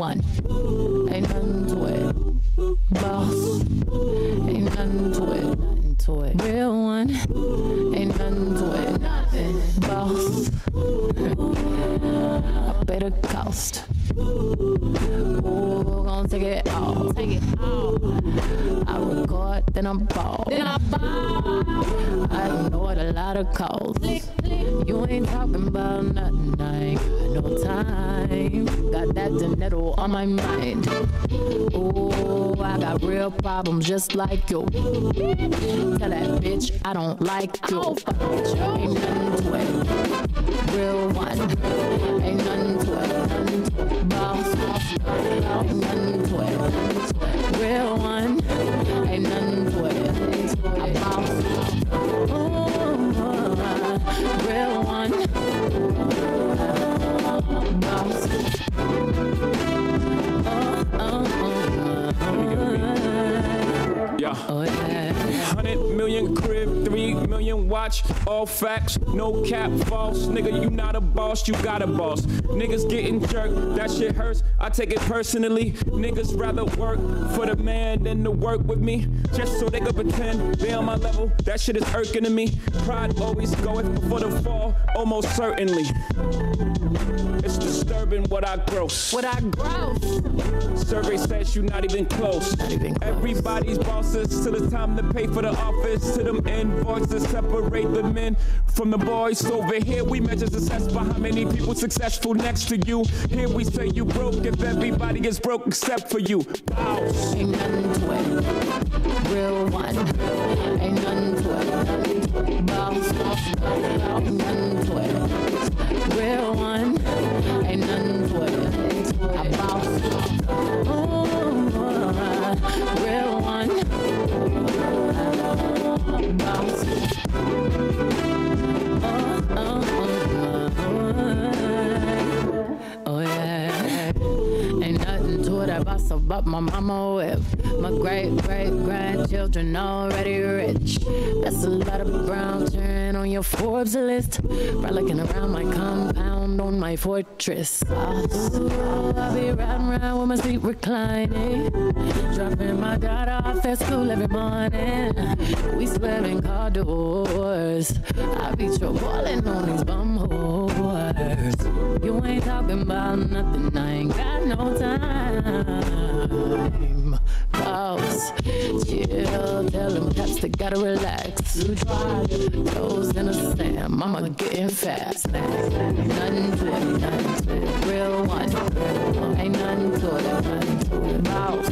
one. Ain't nothing to it. Boss. Ain't nothing to it. Nothing to it. Real one. Ain't nothing to it. Nothing. Boss. I pay the cost. Ooh, gonna take it all. Take it all. I record, then I'm ball. Then I ball. I ignored a lot of calls. You ain't talking about nothing. I ain't got no time. Got that dinero on my mind. Ooh, I got real problems just like you. Tell that bitch I don't like you. Ain't nothing to it. Real one. Ain't nothing to it. Boss. Ain't nothing to it. Real one. Ain't nothing to it. I boss. Real one. Boss. Yeah. 100 million crib, 3 million watch, all facts, no cap, false. Nigga, you not a boss, you got a boss. Niggas getting jerked, that shit hurts, I take it personally. Niggas rather work for the man than to work with me, just so they can pretend they on my level. That shit is irking to me. Pride always goeth before the fall, almost certainly. It's disturbing what I gross. What I gross. Survey says you not even close. Everybody's bosses till it's time to pay for the office. To them invoices separate the men from the boys. Over here we measure success by how many people successful next to you. Here we say you broke if everybody is broke except for you. Bows. Ain't nothing to it. Real one. Ain't nothing to it. Boss. Ain't nothing to it. Real one. Ain't nothing to it. I boss. Real one. Boss. Oh yeah. Ain't nothing to it. I boss about my mama with my great-great-grandchildren already rich. That's a lot of brown turn on your Forbes list. Frolicking around my compound on my fortress. I'll be riding around with my seat reclining, dropping my daughter off at school every morning. We slamming car doors. I be trolling on these bum whores. You ain't talking about nothing. I ain't got no time. Boss, chill, tell them cats they gotta relax. You try, toes in the sand, mama getting fast. Ain't nothing to it, nothing to it. Real one, ain't nothing to it, nothing to it. Boss,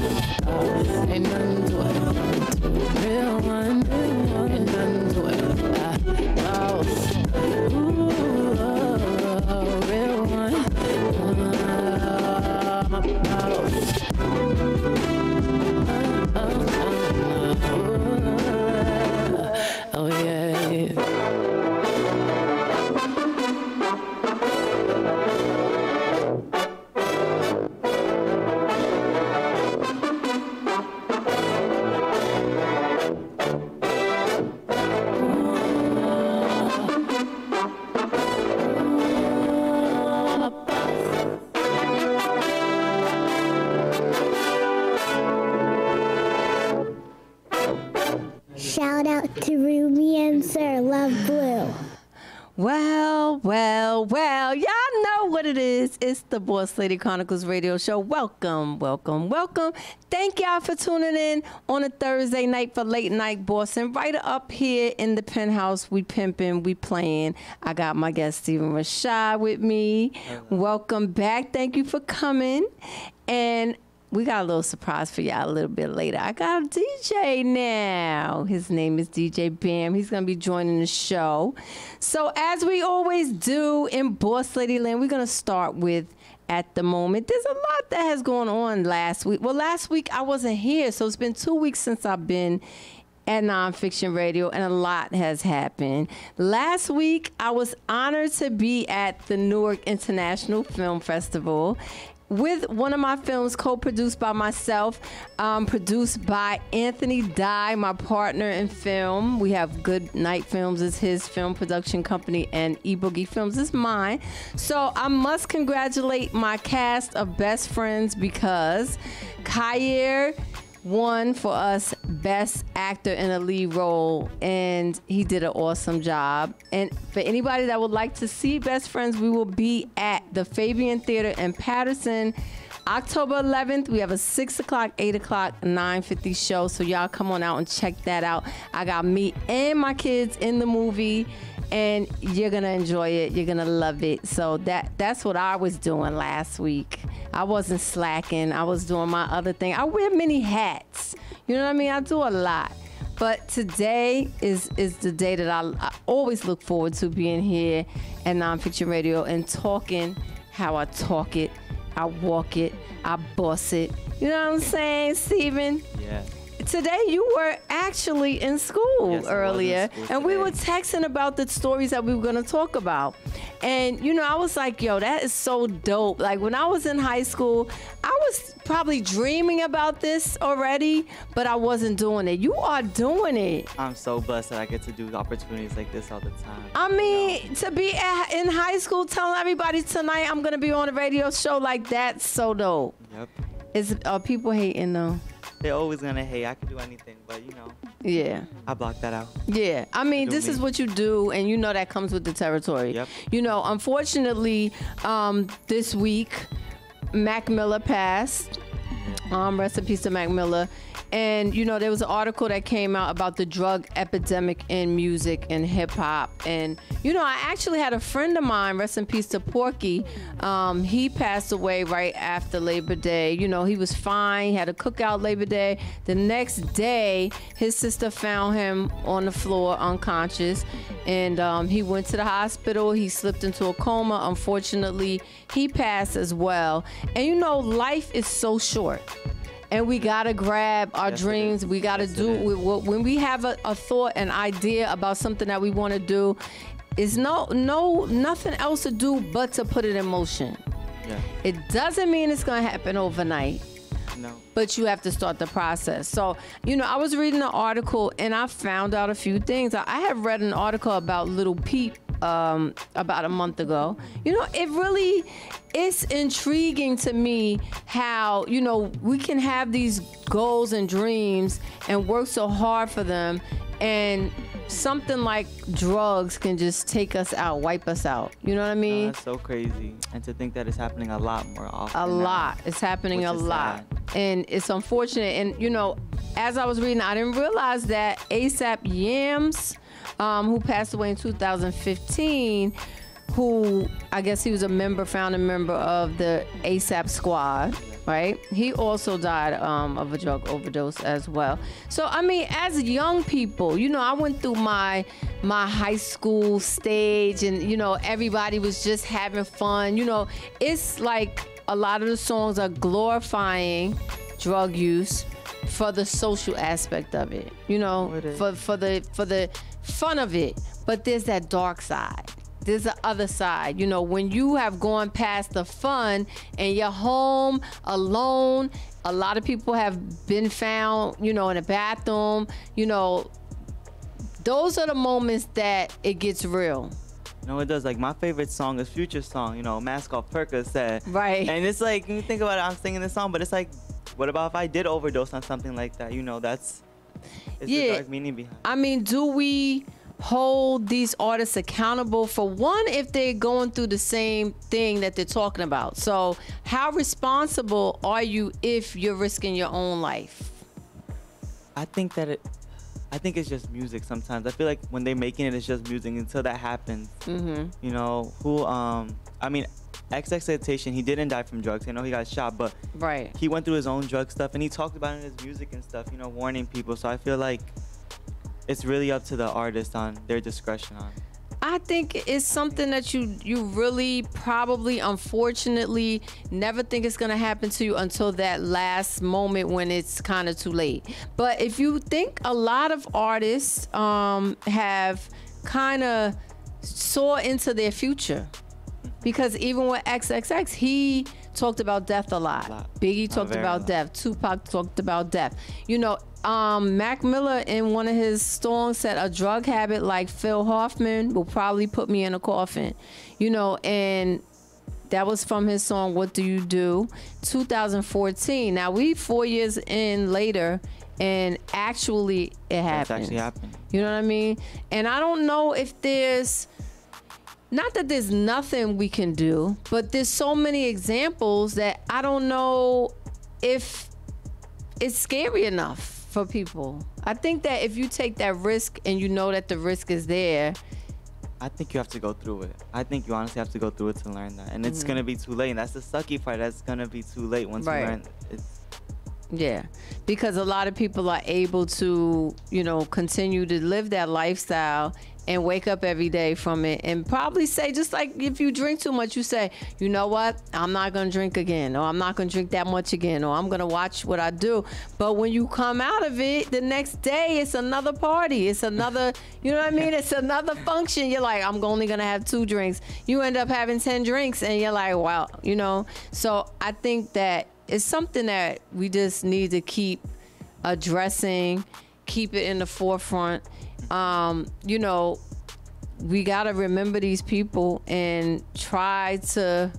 ain't nothing to it, nothing to it. Real one, ain't nothing to it. Boss, ooh, real one, my boss. Oh yeah. Shout out to Ruby and Sir Love Blue. Well, y'all know what it is. It's the Boss Lady Chronicles radio show. Welcome. Thank y'all for tuning in on a Thursday night for Late Night Bossin'. Right up here in the penthouse, we pimping, we playing. I got my guest, Stephen Rashad, with me. Welcome back. Thank you for coming. And we got a little surprise for y'all a little bit later. I got a DJ now. His name is DJ Bam. He's going to be joining the show. So as we always do in Boss Lady Land, we're going to start with at the moment. There's a lot that has gone on last week. Well, last week I wasn't here, so it's been 2 weeks since I've been at Nonfiction Radio, and a lot has happened. Last week, I was honored to be at the Newark International Film Festival. with one of my films co-produced by myself, produced by Anthony Dye, my partner in film. We have Good Night Films is his film production company, and E-Boogie Films is mine. So I must congratulate my cast of best friends because Kyer won for us Best Actor in a Lead Role, and he did an awesome job. And for anybody that would like to see Best Friends, we will be at the Fabian Theater in Patterson, October 11th. We have a 6 o'clock, 8 o'clock, 9:50 show, so y'all come on out and check that out. I got me and my kids in the movie, and you're gonna enjoy it. You're gonna love it. So that's what I was doing last week. I wasn't slacking. I was doing my other thing. I wear many hats. You know what I mean? I do a lot. But today is the day that I always look forward to being here at Nonfiction Radio and talking how I talk it, I walk it, I boss it. You know what I'm saying, Steven? Yeah. Today you were actually in school earlier, and we were texting about the stories that we were going to talk about. And, you know, I was like, yo, that is so dope. Like, when I was in high school, I was probably dreaming about this already, but I wasn't doing it. You are doing it. I'm so blessed that I get to do opportunities like this all the time. I mean, to be in high school telling everybody tonight I'm going to be on a radio show, like, that's so dope. Yep. Are people hating, though? They're always gonna hate. I can do anything, but you know. Yeah. I block that out. Yeah. I mean, this is what you do, and you know that comes with the territory. Yep. You know, unfortunately, this week, Mac Miller passed. Rest in peace to Mac Miller. And, you know, there was an article that came out about the drug epidemic in music and hip hop. And, you know, I actually had a friend of mine, rest in peace to Porky. He passed away right after Labor Day. You know, he was fine. He had a cookout Labor Day. The next day, his sister found him on the floor unconscious. And he went to the hospital. He slipped into a coma. Unfortunately, he passed as well. And, you know, life is so short. And we gotta grab our dreams. We gotta do when we have a thought, an idea about something that we want to do. Is nothing else to do but to put it in motion. Yeah. It doesn't mean it's gonna happen overnight. No. But you have to start the process. So, you know, I was reading an article and I found out a few things. I have read an article about Little Peep about a month ago. You know, it's intriguing to me how, you know, we can have these goals and dreams and work so hard for them, and something like drugs can just take us out, wipe us out. You know what I mean? That's so crazy. And to think that it's happening a lot more often. A lot. It's happening a lot. And it's unfortunate. And, you know, as I was reading, I didn't realize that ASAP Yams, who passed away in 2015, who I guess he was a founding member of the ASAP Squad, right? He also died of a drug overdose as well. So, I mean, as young people, you know, I went through my high school stage, and, you know, everybody was just having fun. You know, it's like a lot of the songs are glorifying drug use for the social aspect of it, you know, for the fun of it. But there's that dark side. There's the other side. You know, when you have gone past the fun and you're home alone, a lot of people have been found, you know, in a bathroom. You know, those are the moments that it gets real. No, it does. Like, my favorite song is Future's song, you know, Mask Off Percocet. Right. And it's like, when you think about it, I'm singing this song, but it's like, what about if I did overdose on something like that? You know, it's the dark meaning behind it. I mean, do we hold these artists accountable for one if they're going through the same thing that they're talking about? So how responsible are you if you're risking your own life? I think it's just music sometimes. I feel like when they're making it, it's just music until that happens. Mm-hmm. You know, I mean, XXXTentacion, he didn't die from drugs. I know he got shot, but right, he went through his own drug stuff, and he talked about it in his music and stuff, you know, warning people. So I feel like it's really up to the artist on their discretion on. I think it's something that you really probably, unfortunately, never think it's going to happen to you until that last moment when it's kind of too late. But if you think, a lot of artists have kind of saw into their future. Because even with XXX, he talked about death a lot. Biggie talked about death. Tupac talked about death. You know, Mac Miller in one of his songs said a drug habit like Phil Hoffman will probably put me in a coffin. You know, and that was from his song What Do You Do, 2014. Now we 4 years in later, and actually it happened. It's actually happened. You know what I mean? And I don't know if there's, not that there's nothing we can do, but there's so many examples that I don't know if it's scary enough for people. I think that if you take that risk and you know that the risk is there, I think you have to go through it. I think you honestly have to go through it to learn that. And it's going to be too late. And that's the sucky part. That's going to be too late once you learn. Yeah, because a lot of people are able to, you know, continue to live that lifestyle and wake up every day from it and probably say, just like if you drink too much, you say, you know what, I'm not going to drink again, or I'm not going to drink that much again, or I'm going to watch what I do. But when you come out of it, the next day, it's another party. It's another, you know what I mean? It's another function. You're like, I'm only going to have 2 drinks. You end up having 10 drinks and you're like, wow, you know? So I think that it's something that we just need to keep addressing, keep it in the forefront. You know, we got to remember these people and try to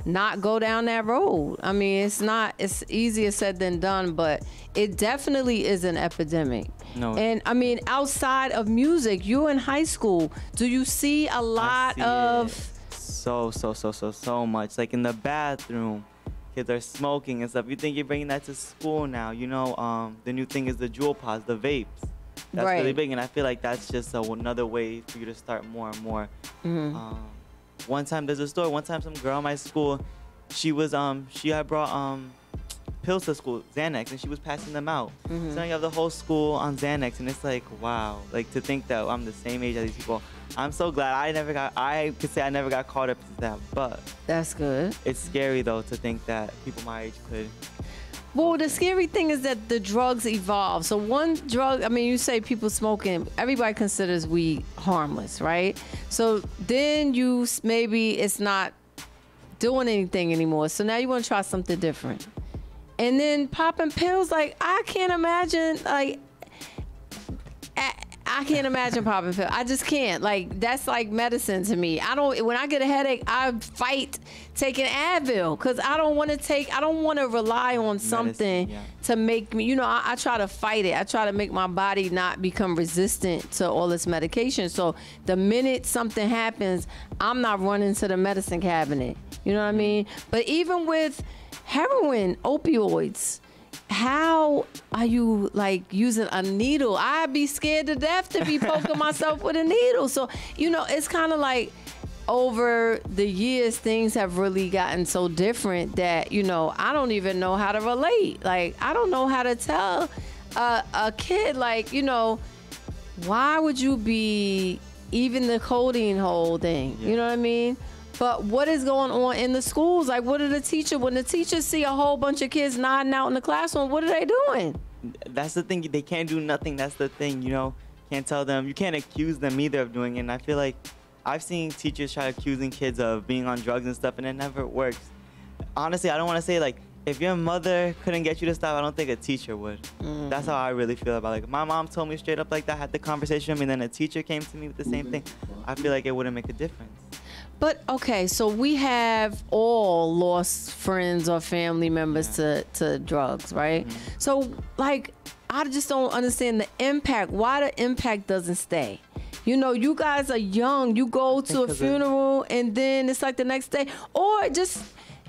not go down that road. I mean, it's easier said than done, but it definitely is an epidemic. No. And I mean, outside of music, you in high school, do you see a lot of... So much. Like in the bathroom, kids are smoking and stuff. You think you're bringing that to school now. You know, the new thing is the jewel pods, the vapes. That's really big, and I feel like that's just another way for you to start more and more. One time, there's a story. One time, some girl in my school, she had brought pills to school, Xanax, and she was passing them out. So now you have the whole school on Xanax, and it's like, wow. Like, to think that I'm the same age as these people. I'm so glad I could say I never got caught up to that, but that's good. It's scary though to think that people my age could. Well, the scary thing is that the drugs evolve. So one drug, I mean, you say people smoking, everybody considers weed harmless, right? So then maybe it's not doing anything anymore. So now you want to try something different. And then popping pills, like, I can't imagine, like, I can't imagine popping pills. I just can't. Like, that's like medicine to me. When I get a headache, I fight taking Advil because I don't want to rely on something to make me, you know, I try to fight it. I try to make my body not become resistant to all this medication. So the minute something happens, I'm not running to the medicine cabinet. You know what I mean? But even with heroin, opioids, how are you like using a needle? I'd be scared to death to be poking myself with a needle. So, you know, it's kind of like over the years, things have really gotten so different that, you know, I don't even know how to relate. Like, I don't know how to tell a kid, like, you know, why would you be even the codeine whole thing? You know what I mean? But what is going on in the schools? Like, what are the teachers, when the teachers see a whole bunch of kids nodding out in the classroom, what are they doing? That's the thing. They can't do nothing. That's the thing, you know. Can't tell them. You can't accuse them either of doing it. And I feel like I've seen teachers try accusing kids of being on drugs and stuff, and it never works. Honestly, I don't want to say, like, if your mother couldn't get you to stop, I don't think a teacher would. That's how I really feel about it. Like, my mom told me straight up like that, had the conversation with me, and then a teacher came to me with the same thing. I feel like it wouldn't make a difference. But, okay, so we have all lost friends or family members to drugs, right? So, like, I just don't understand the impact. Why the impact doesn't stay? You know, you guys are young. You go to a funeral, and then it's like the next day. Or just,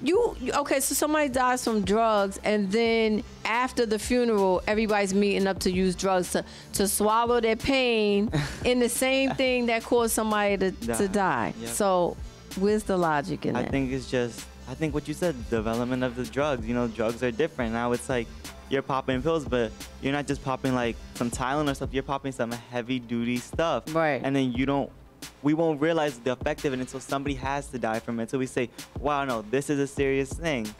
okay, so somebody dies from drugs, and then after the funeral, everybody's meeting up to use drugs to swallow their pain in the same thing that caused somebody to die. So where's the logic in that? I think what you said, development of the drugs. You know, drugs are different. Now it's like you're popping pills, but you're not just popping like some Tylenol or stuff. You're popping some heavy duty stuff. Right. And then we won't realize the effect of it until somebody has to die from it. Until we say, wow, no, this is a serious thing.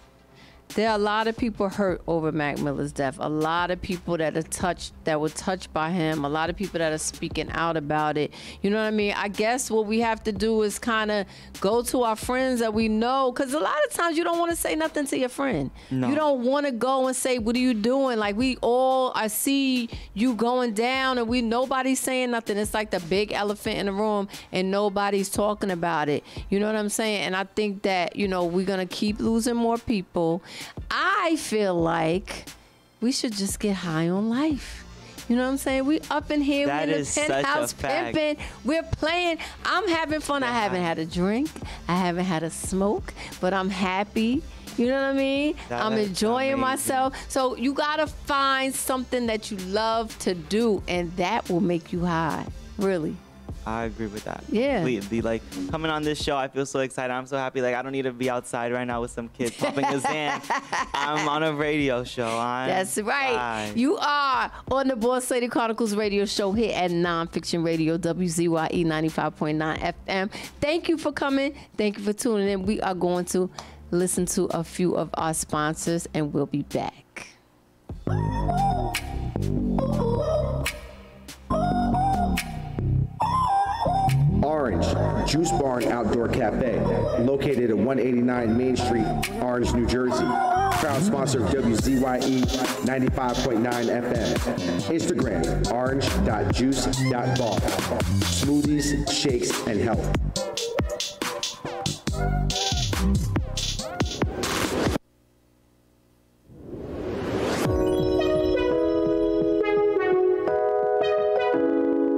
There are a lot of people hurt over Mac Miller's death. A lot of people that were touched by him. A lot of people that are speaking out about it. You know what I mean? I guess what we have to do is kind of go to our friends that we know, because a lot of times you don't want to say nothing to your friend. No. You don't want to go and say, "What are you doing?" Like I see you going down, and nobody's saying nothing. It's like the big elephant in the room, and nobody's talking about it. You know what I'm saying? And I think that we're gonna keep losing more people. I feel like we should just get high on life. You know what I'm saying? We up in here, we're in the penthouse pimping, we're playing. I'm having fun. I haven't had a drink. I haven't had a smoke, but I'm happy. You know what I mean? I'm enjoying myself. So you got to find something that you love to do, and that will make you high, really. I agree with that. Yeah. Completely. Like, coming on this show, I feel so excited. I'm so happy. Like, I don't need to be outside right now with some kids popping a Zan. I'm on a radio show. That's right. You are on the Boss Lady Chronicles radio show here at Nonfiction Radio, WZYE 95.9 FM. Thank you for coming. Thank you for tuning in. We are going to listen to a few of our sponsors, and we'll be back. Orange, Juice Barn Outdoor Cafe, located at 189 Main Street, Orange, New Jersey. Proud sponsor of WZYE 95.9 FM. Instagram, orange.juice.bar. Smoothies, shakes, and health.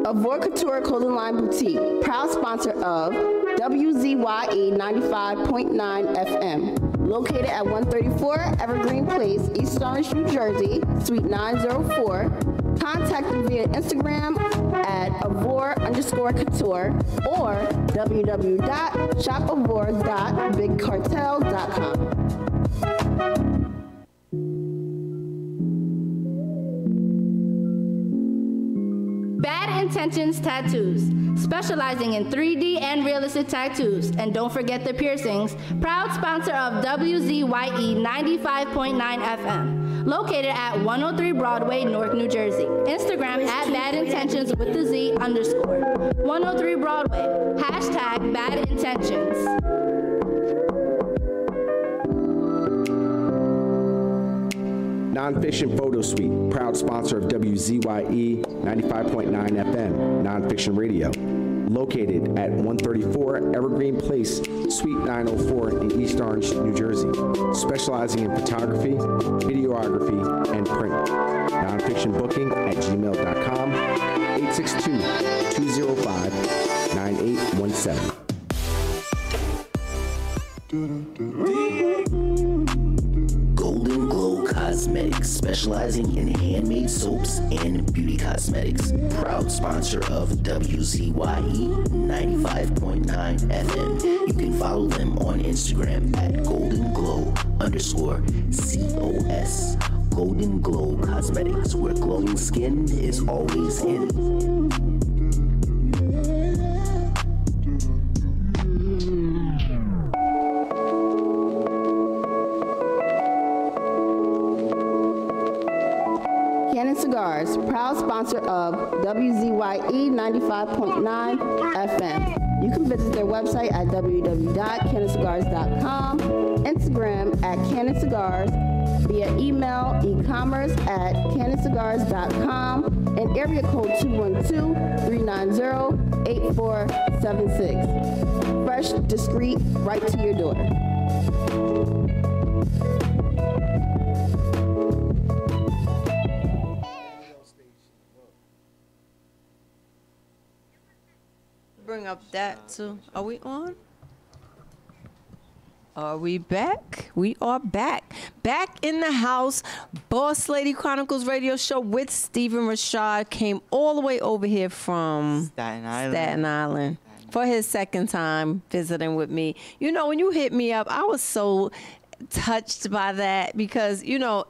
Avor Couture Clothing Line Boutique, proud sponsor of WZYE 95.9 FM. Located at 134 Evergreen Place, East Orange, New Jersey, Suite 904. Contact them via Instagram at avor_couture or www.shopavor.bigcartel.com. Bad Intentions Tattoos, specializing in 3D and realistic tattoos. And don't forget the piercings. Proud sponsor of WZYE 95.9 FM. Located at 103 Broadway, Newark, New Jersey. Instagram at Bad Intentions with the Z _ 103 Broadway. Hashtag Bad Intentions. Nonfiction Photo Suite, proud sponsor of WZYE 95.9 FM, Nonfiction Radio. Located at 134 Evergreen Place, Suite 904 in East Orange, New Jersey. Specializing in photography, videography, and print. Nonfiction booking at gmail.com, 862-205-9817. Golden Glow Cosmetics, specializing in handmade soaps and beauty cosmetics. Proud sponsor of WZYE 95.9 FM. You can follow them on Instagram at GoldenGlow_COS. Golden Glow Cosmetics, where glowing skin is always in. Cigars, proud sponsor of WZYE 95.9 FM. You can visit their website at www.cannacigars.com, Instagram at Cannon Cigars, via email, e-commerce at cannacigars.com, and area code 212-390-8476. Fresh, discreet, right to your door. Bring up that too. Are we on? Are we back? We are back. Back in the house. Boss Lady Chronicles radio show with Stephen Rashad came all the way over here from Staten Island for his second time visiting with me. You know, when you hit me up, I was so touched by that because, you know,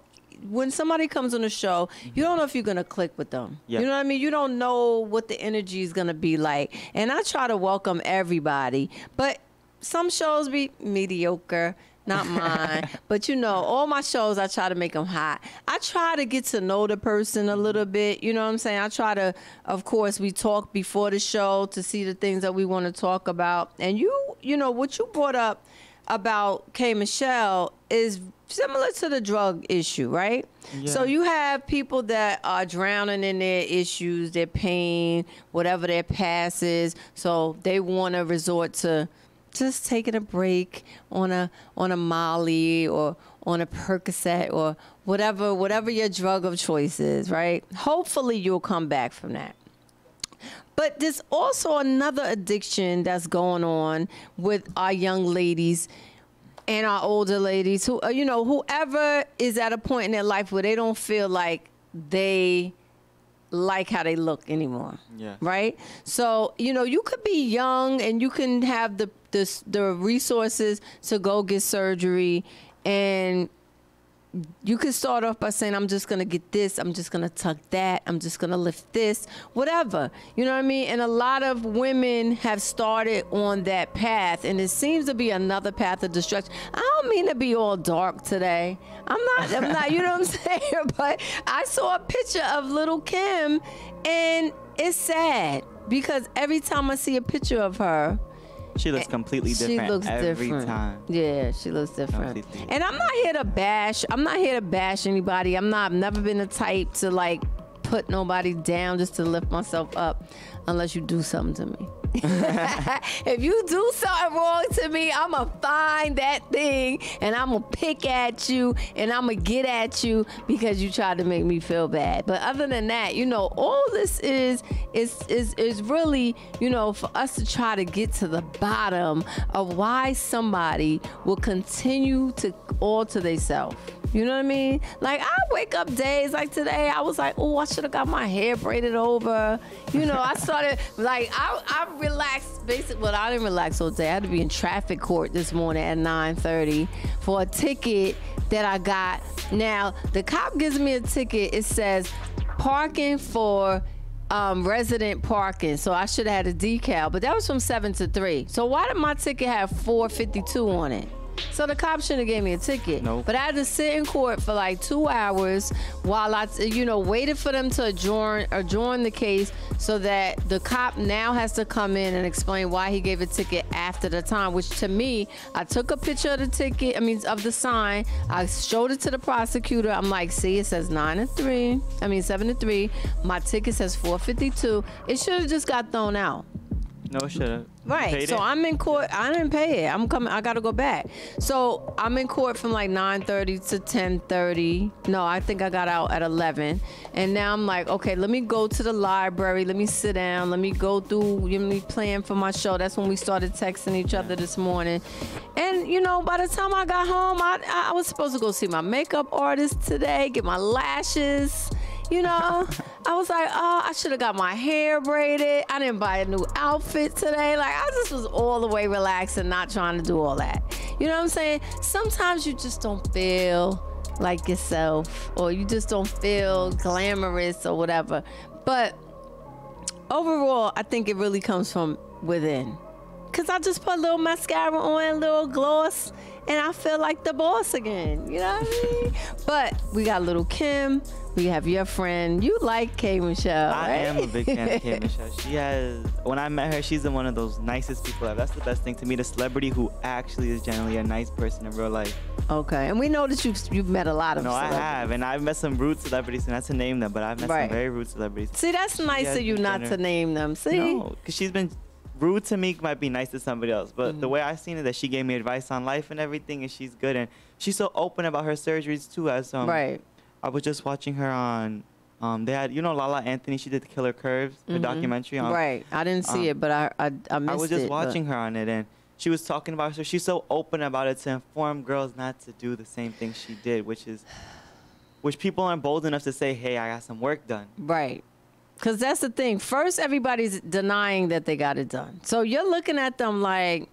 when somebody comes on the show, you don't know if you're going to click with them. Yep. You know what I mean? You don't know what the energy is going to be like. And I try to welcome everybody. But some shows be mediocre. not mine. But, you know, all my shows, I try to make them hot. I try to get to know the person a little bit. You know what I'm saying? I try to, of course, we talk before the show to see the things that we want to talk about. And you know, what you brought up about K. Michelle is similar to the drug issue, right? Yeah. So you have people that are drowning in their issues, their pain, whatever their past is. So they want to resort to just taking a break on a Molly or on a Percocet or whatever your drug of choice is, right? Hopefully you'll come back from that. But there's also another addiction that's going on with our young ladies and our older ladies who, you know, whoever is at a point in their life where they don't feel like they like how they look anymore. Yeah. Right? So, you know, you could be young and you can have the resources to go get surgery, and you can start off by saying, I'm just going to get this, I'm just going to tuck that, I'm just going to lift this, whatever. You know what I mean? And a lot of women have started on that path, and it seems to be another path of destruction. I don't mean to be all dark today. I'm not, you know what I'm saying? But I saw a picture of little Kim, and it's sad because every time I see a picture of her, she looks completely different. She looks every time. Yeah, she looks different. Completely. And I'm not here to bash anybody. I've never been the type to like put nobody down just to lift myself up, unless you do something to me. If you do something wrong to me, I'm going to find that thing and I'm going to pick at you and I'm going to get at you because you tried to make me feel bad. But other than that, you know, all this is really, you know, for us to try to get to the bottom of why somebody will continue to alter themselves. You know what I mean? Like, I wake up days like today, I was like, oh, I should have got my hair braided over. You know, I started, like, I relaxed, basically, well, I didn't relax all day. I had to be in traffic court this morning at 9:30 for a ticket that I got. Now, the cop gives me a ticket. It says parking for resident parking. So I should have had a decal, but that was from 7 to 3. So why did my ticket have 452 on it? So the cop shouldn't have gave me a ticket. Nope. But I had to sit in court for like 2 hours while I, you know, waited for them to adjourn the case so that the cop now has to come in and explain why he gave a ticket after the time, which to me, I took a picture of the ticket, of the sign. I showed it to the prosecutor. I'm like, see, it says 7 to 3. My ticket says 452. It should have just got thrown out. No, it should have. Right. So I'm in court. I didn't pay it. I'm coming. I got to go back. So I'm in court from like 9:30 to 10:30. No, I think I got out at 11. And now I'm like, okay, let me go to the library. Let me sit down. Let me go through, let me plan for my show. That's when we started texting each other this morning. And, you know, by the time I got home, I was supposed to go see my makeup artist today, get my lashes. You know, I was like, oh, I should have got my hair braided. I didn't buy a new outfit today. Like, I just was all the way relaxed and not trying to do all that. You know what I'm saying? Sometimes you just don't feel like yourself, or you just don't feel glamorous or whatever. But overall, I think it really comes from within. Because I just put a little mascara on, a little gloss, and I feel like the boss again. You know what I mean? But we got little Kim. We have your friend. You like K. Michelle, right? I am a big fan of K. Michelle. When I met her, she's one of those nicest people ever. That's the best thing to meet a celebrity who actually is generally a nice person in real life. Okay, and we know that you've met a lot of celebrities. No, I have, and I've met some rude celebrities, not to name them, but I've met some very rude celebrities. See, that's nice of you not to name them. See? No, because she's been rude to me, might be nice to somebody else, but the way I seen it, that she gave me advice on life and everything, and she's good, and she's so open about her surgeries too. As right. I was just watching her on, they had, you know, Lala Anthony, she did the Killer Curves, the documentary on. Right, I didn't see it, but I missed it. I was just watching her on it, and she was talking about her. She's so open about it to inform girls not to do the same thing she did, which people aren't bold enough to say, hey, I got some work done. Right. Because that's the thing. First, everybody's denying that they got it done. So you're looking at them like,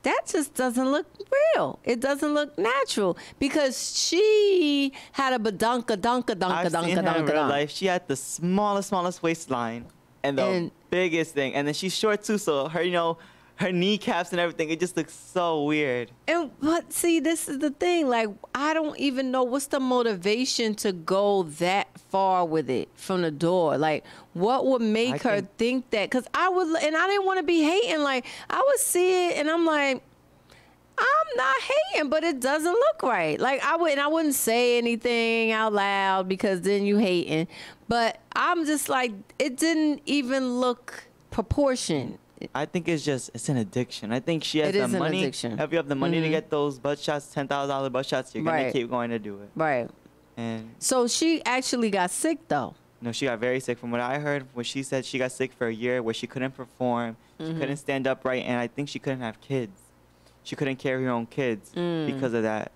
that just doesn't look real. It doesn't look natural. Because she had a badunka. I've seen her in real life. She had the smallest waistline and the biggest thing. And then she's short too, so her, you know, her kneecaps and everything. It just looks so weird. But see, this is the thing. Like, I don't even know what's the motivation to go that far with it from the door. Like, what would make her think that? Because I didn't want to be hating. Like, I would see it and I'm like, I'm not hating, but it doesn't look right. Like, I wouldn't say anything out loud because then you hating. But I'm just like, it didn't even look proportioned. I think it's an addiction. I think she has the money. If you have the money to get those butt shots, $10,000 butt shots, you're gonna keep going to do it. Right. And so she actually got sick though. No, she got very sick. From what I heard, when she said she got sick for a year, where she couldn't perform, she couldn't stand upright, and I think she couldn't have kids. She couldn't carry her own kids because of that.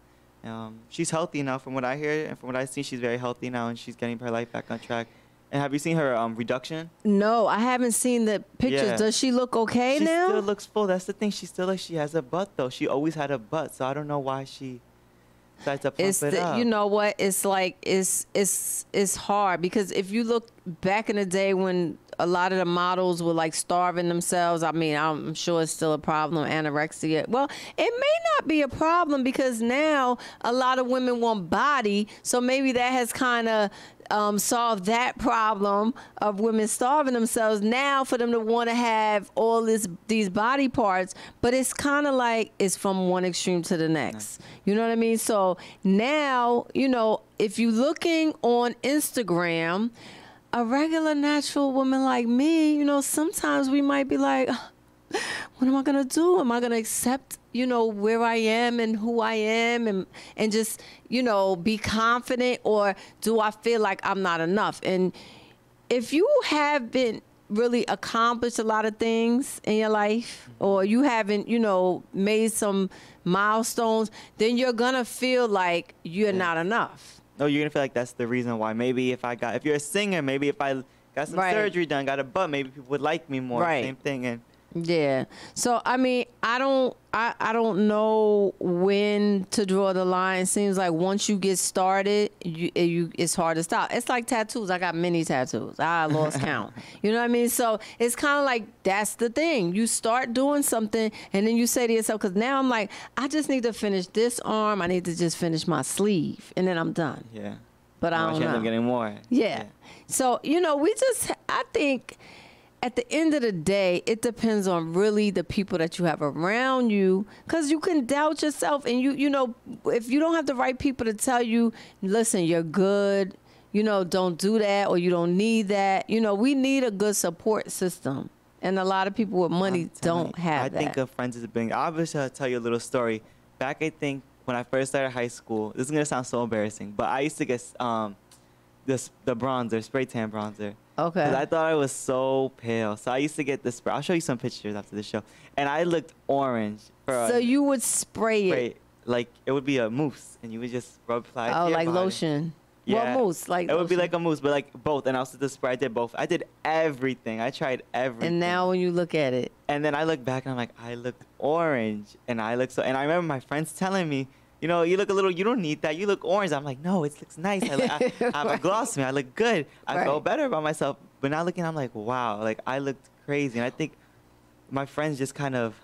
She's healthy now, from what I hear, and from what I see, she's very healthy now, and she's getting her life back on track. And have you seen her reduction? No, I haven't seen the pictures. Yeah. Does she look okay now? She still looks full. That's the thing. She still she has a butt though. She always had a butt, so I don't know why she decides to pump it up. You know what? It's like it's hard because if you look back in the day when a lot of the models were like starving themselves. I mean, I'm sure it's still a problem, anorexia. Well, it may not be a problem because now a lot of women want body. So maybe that has kind of solved that problem of women starving themselves. Now for them to want to have all these body parts, but it's kind of like it's from one extreme to the next. You know what I mean? So now, you know, if you're looking on Instagram, a regular natural woman like me, you know, sometimes we might be like, what am I going to do? Am I going to accept, you know, where I am and who I am and just, you know, be confident, or do I feel like I'm not enough? And if you haven't really accomplished a lot of things in your life, or you haven't, you know, made some milestones, then you're going to feel like you're not enough. No, you're gonna feel like that's the reason why. Maybe if you're a singer, maybe if I got some surgery done, got a butt, maybe people would like me more. Same thing. And yeah. So I mean, I don't know when to draw the line. It seems like once you get started, it's hard to stop. It's like tattoos. I got many tattoos. I lost count. You know what I mean? So it's kind of like that's the thing. You start doing something, and then you say to yourself, because now I'm like, I just need to finish this arm. I need to just finish my sleeve, and then I'm done. Yeah. But I don't know. I'm getting more. Yeah. So, you know, I think at the end of the day, it depends on really the people that you have around you, because you can doubt yourself. And, you know, if you don't have the right people to tell you, listen, you're good, you know, don't do that, or you don't need that. You know, we need a good support system. And a lot of people with money don't have that. I think of friends as being, I'll just tell you a little story. Back, I think, when I first started high school, this is going to sound so embarrassing, but I used to get the bronzer, spray tan bronzer. Okay. Because I thought I was so pale. So I used to get this spray. I'll show you some pictures after the show. And I looked orange. So you would spray it? Like, it would be a mousse, and you would just apply it to your like body. lotion. Yeah. What mousse? Like it would be like a mousse, but like both. And also the spray, I did both. I did everything. I tried everything. And now when you look at it. And then I look back, and I'm like, I looked orange. And I look and I remember my friends telling me, you know, you look a little, you don't need that. You look orange. I'm like, no, it looks nice. I have a gloss on me. I look good. I felt better about myself. But now looking, I'm like, wow, like I looked crazy. And I think my friends just kind of.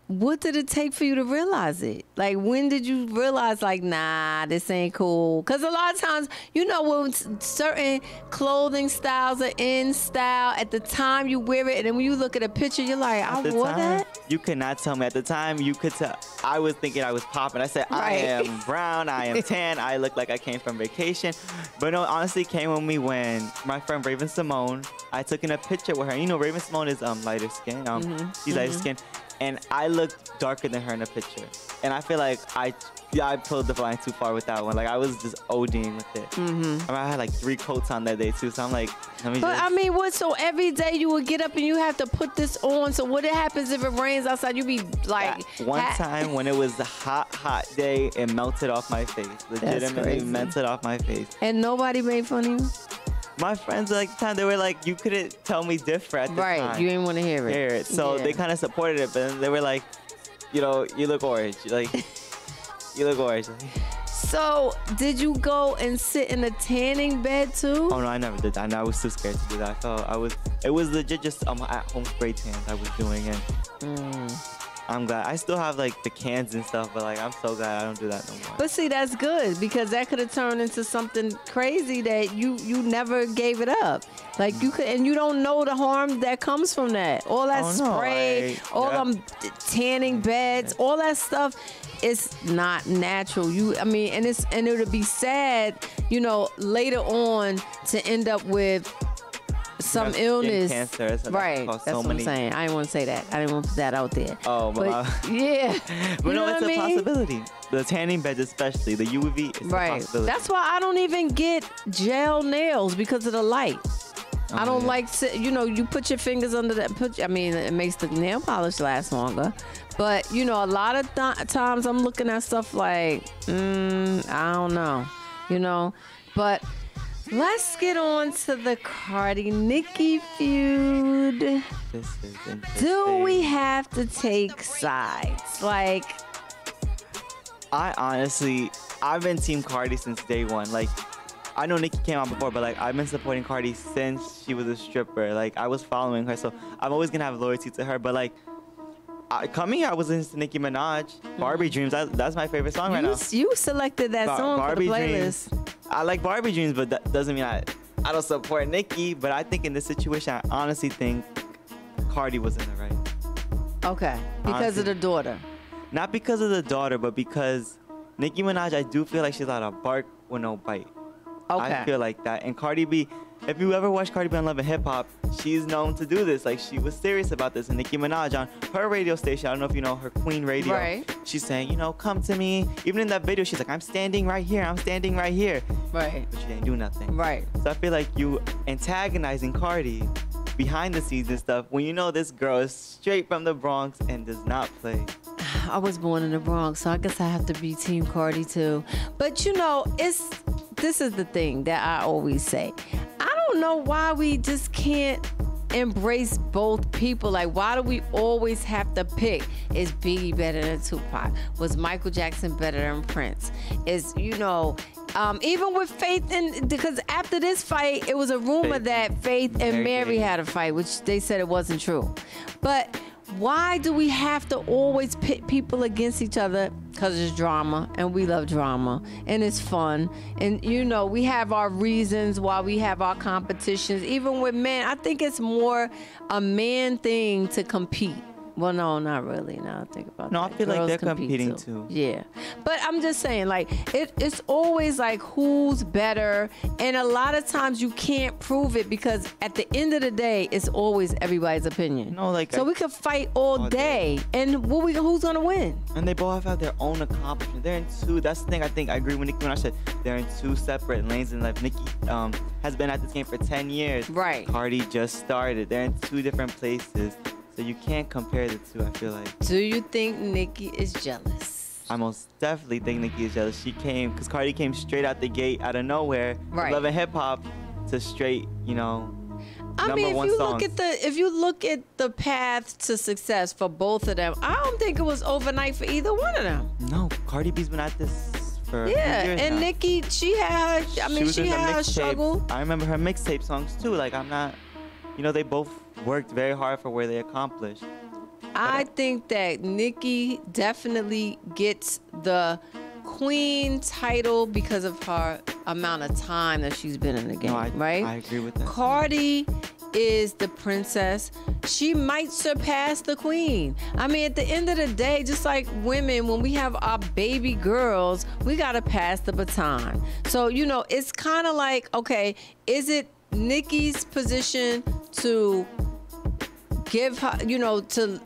What did it take for you to realize it? Like, when did you realize, like, nah, this ain't cool? Because a lot of times, you know, when certain clothing styles are in style, at the time you wear it, and then when you look at a picture, you're like, I wore that? You could not tell me. At the time, you could tell. I was thinking I was popping. I said, I am brown, I am tan, I look like I came from vacation. But no, honestly, it came with me when my friend Raven Simone, I took in a picture with her. You know, Raven Simone is lighter skin. She's lighter skin. And I looked darker than her in the picture. And I feel like I pulled the line too far with that one. Like, I was just ODing with it. I mean, I had like 3 coats on that day, too. So I'm like, let me But I mean, so every day you would get up and you have to put this on. So what happens if it rains outside? You be like... One time when it was a hot day, it melted off my face. Legitimately melted off my face. And nobody made fun of you? My friends at the time, they were like, you couldn't tell me different at the time. You didn't want to hear it. So they kind of supported it, but then they were like, you know, you look orange. Like, you look orange. So, did you go and sit in a tanning bed too? Oh no, I never did that. I was too scared to do that. It was legit just at home spray tans I was doing, and I'm glad. I still have like the cans and stuff, but like I'm so glad I don't do that no more. But see, that's good because that could have turned into something crazy that you never gave it up. Like you could, and you don't know the harm that comes from that. All that spray, all them tanning beds, all that stuff. It's not natural. And it would be sad, later on to end up with some illness. Cancer. Right. That's what I'm saying. I didn't want to say that. I didn't want to put that out there. Oh, but yeah. But no, it's a possibility. The tanning beds especially, the UV is a possibility. That's why I don't even get gel nails because of the light. I don't like, you put your fingers under that. It makes the nail polish last longer. But, a lot of times I'm looking at stuff like, I don't know, But let's get on to the Cardi-Nicki feud. This is interesting. Do we have to take sides? Like, I've been Team Cardi since day one. Like, I know Nicki came out before, but like I've been supporting Cardi since she was a stripper. Like I was following her, so I'm always gonna have loyalty to her. But like coming here, I was listening to Nicki Minaj, Barbie Dreams. That's my favorite song right now. You selected that song Barbie for the playlist. Dreams. I like Barbie Dreams, but that doesn't mean I don't support Nicki. But I think in this situation, I honestly think Cardi was in the right. Okay, because of the daughter. Not because of the daughter, but because Nicki Minaj, I do feel like she's out of bark with no bite. Okay. I feel like that. And Cardi B, if you ever watch Cardi B on Love and Hip Hop, she's known to do this. Like, she was serious about this. And Nicki Minaj on her radio station, I don't know if you know her Queen Radio. Right. She's saying, come to me. Even in that video, she's like, I'm standing right here. I'm standing right here. Right. But she didn't do nothing. Right. So I feel like you antagonizing Cardi behind the scenes and stuff when you know this girl is straight from the Bronx and does not play. I was born in the Bronx, so I guess I have to be Team Cardi too. But this is the thing that I always say. I don't know why we just can't embrace both people. Like, why do we always have to pick? Is Biggie better than Tupac? Was Michael Jackson better than Prince? Even with Faith, because after this fight, it was a rumor that Faith and Mary had a fight, which they said it wasn't true. But why do we have to always pit people against each other? Because it's drama, and we love drama, and it's fun. And, we have our reasons why we have our competitions. Even with men, I think it's more a man thing to compete. Well, no, not really. Now I think about that. No, I feel Girls like they're compete competing too. Yeah. But I'm just saying, like, it's always like who's better. And a lot of times you can't prove it because at the end of the day, it's always everybody's opinion. So we could fight all day. And who's going to win? And they both have their own accomplishments. They're in two. That's the thing I think I agree with Nicki when I said they're in two separate lanes in life. Nicki has been at this game for 10 years. Right. Cardi just started. They're in two different places. So you can't compare the two, I feel like. Do you think Nicki is jealous? I most definitely think Nicki is jealous. Because Cardi came straight out the gate, out of nowhere. Right. Love and Hip Hop to straight, number one songs. If you look at the path to success for both of them, I don't think it was overnight for either one of them. No, Cardi B's been at this for a few years and now. Nicki, she had her struggle. I remember her mixtape songs too. Like, I'm not, they both worked very hard for where they accomplished. I think that Nicki definitely gets the queen title because of her amount of time that she's been in the game, right? I agree with that. Cardi is the princess. She might surpass the queen. At the end of the day, just like women, when we have our baby girls, we got to pass the baton. So, it's kind of like, okay, is it Nicki's position to give her, to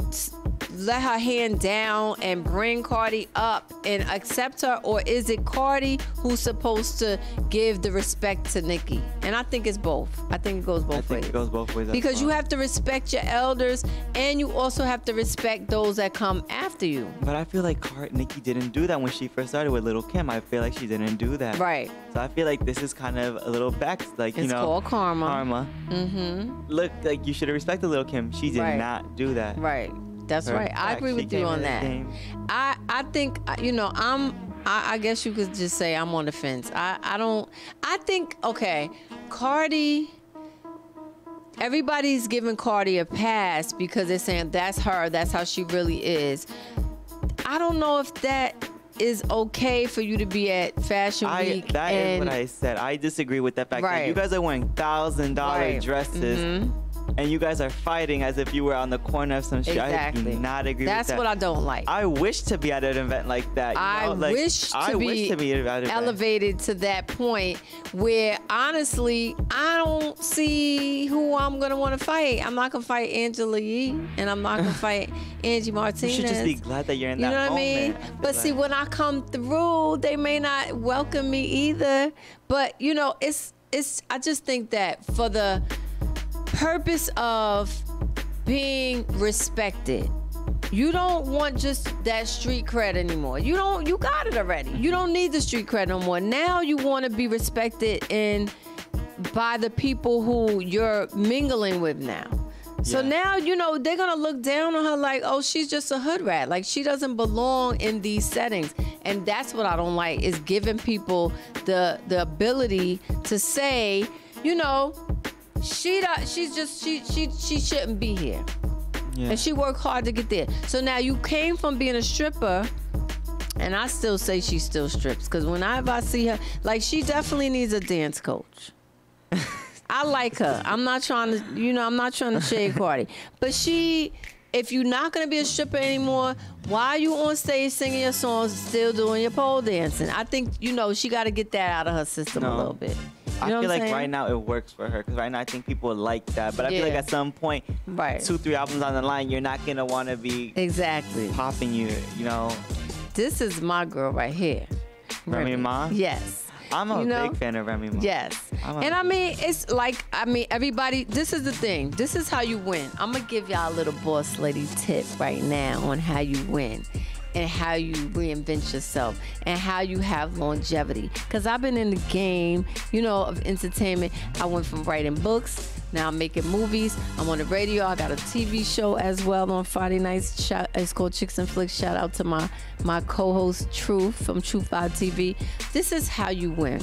let her hand down and bring Cardi up and accept her, or is it Cardi who's supposed to give the respect to Nicki? And I think it's both. I think it goes both ways. I think it goes both ways. Because you have to respect your elders, and you also have to respect those that come after you. But I feel like Nicki didn't do that when she first started with Lil' Kim. I feel like she didn't do that. Right. So I feel like this is kind of a little it's called karma. Karma. Mm-hmm. Look, like, you should have respected Lil' Kim. She did not do that. Right. That's right. I agree with you on that. I think, I'm I guess you could just say I'm on the fence. I think, okay, Cardi, everybody's giving Cardi a pass because they're saying that's her, that's how she really is. I don't know if that is okay for you to be at Fashion Week. That is what I said. I disagree with that fact that you guys are wearing $1,000 dresses. And you guys are fighting as if you were on the corner of some shit. Exactly. I do not agree with that. That's what I don't like. I wish to be at an event like that. I wish to be elevated to that point where, honestly, I don't see who I'm going to want to fight. I'm not going to fight Angela Yee, and I'm not going to fight Angie Martinez. You should just be glad that you're in that moment. You know what I mean? But see, when I come through, they may not welcome me either. But, you know, I just think that for the purpose of being respected, you don't want just that street cred anymore. You got it already. You don't need the street cred no more. Now you want to be respected by the people who you're mingling with now. So now, you know, they're going to look down on her like, oh, she's just a hood rat. Like, she doesn't belong in these settings. And that's what I don't like, is giving people the ability to say, you know, she shouldn't be here. Yeah. And she worked hard to get there. So now you came from being a stripper, and I still say she still strips, because whenever I see her, like, she definitely needs a dance coach. I like her. I'm not trying to shade Cardi. But if you're not going to be a stripper anymore, why are you on stage singing your songs, still doing your pole dancing? I think, you know, she got to get that out of her system a little bit. I feel like right now it works for her, because right now I think people like that. But I feel like at some point, 2-3 albums on the line, you're not going to want to be popping you know. This is my girl right here. Remy Ma? Yes. I'm a big fan of Remy Ma. Yes. And I mean, it's like, everybody, this is the thing. This is how you win. I'm going to give y'all a little boss lady tip right now on how you win and how you reinvent yourself and how you have longevity. Because I've been in the game, you know, of entertainment. I went from writing books, now I'm making movies. I'm on the radio. I got a TV show as well on Friday nights. It's called Chicks and Flicks. Shout out to my co-host Truth from Truth 5 TV. This is how you win.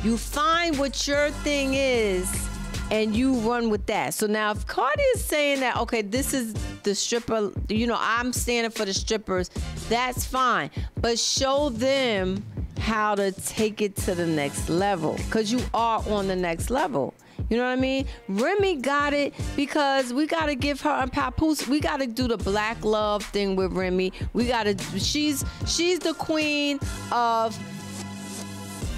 You find what your thing is and you run with that. So now if Cardi is saying that, okay, this is the stripper, you know, I'm standing for the strippers, that's fine. But show them how to take it to the next level, because you are on the next level. You know what I mean? Remy got it, because we got to give her and Papoose, we got to do the black love thing with Remy. She's the queen of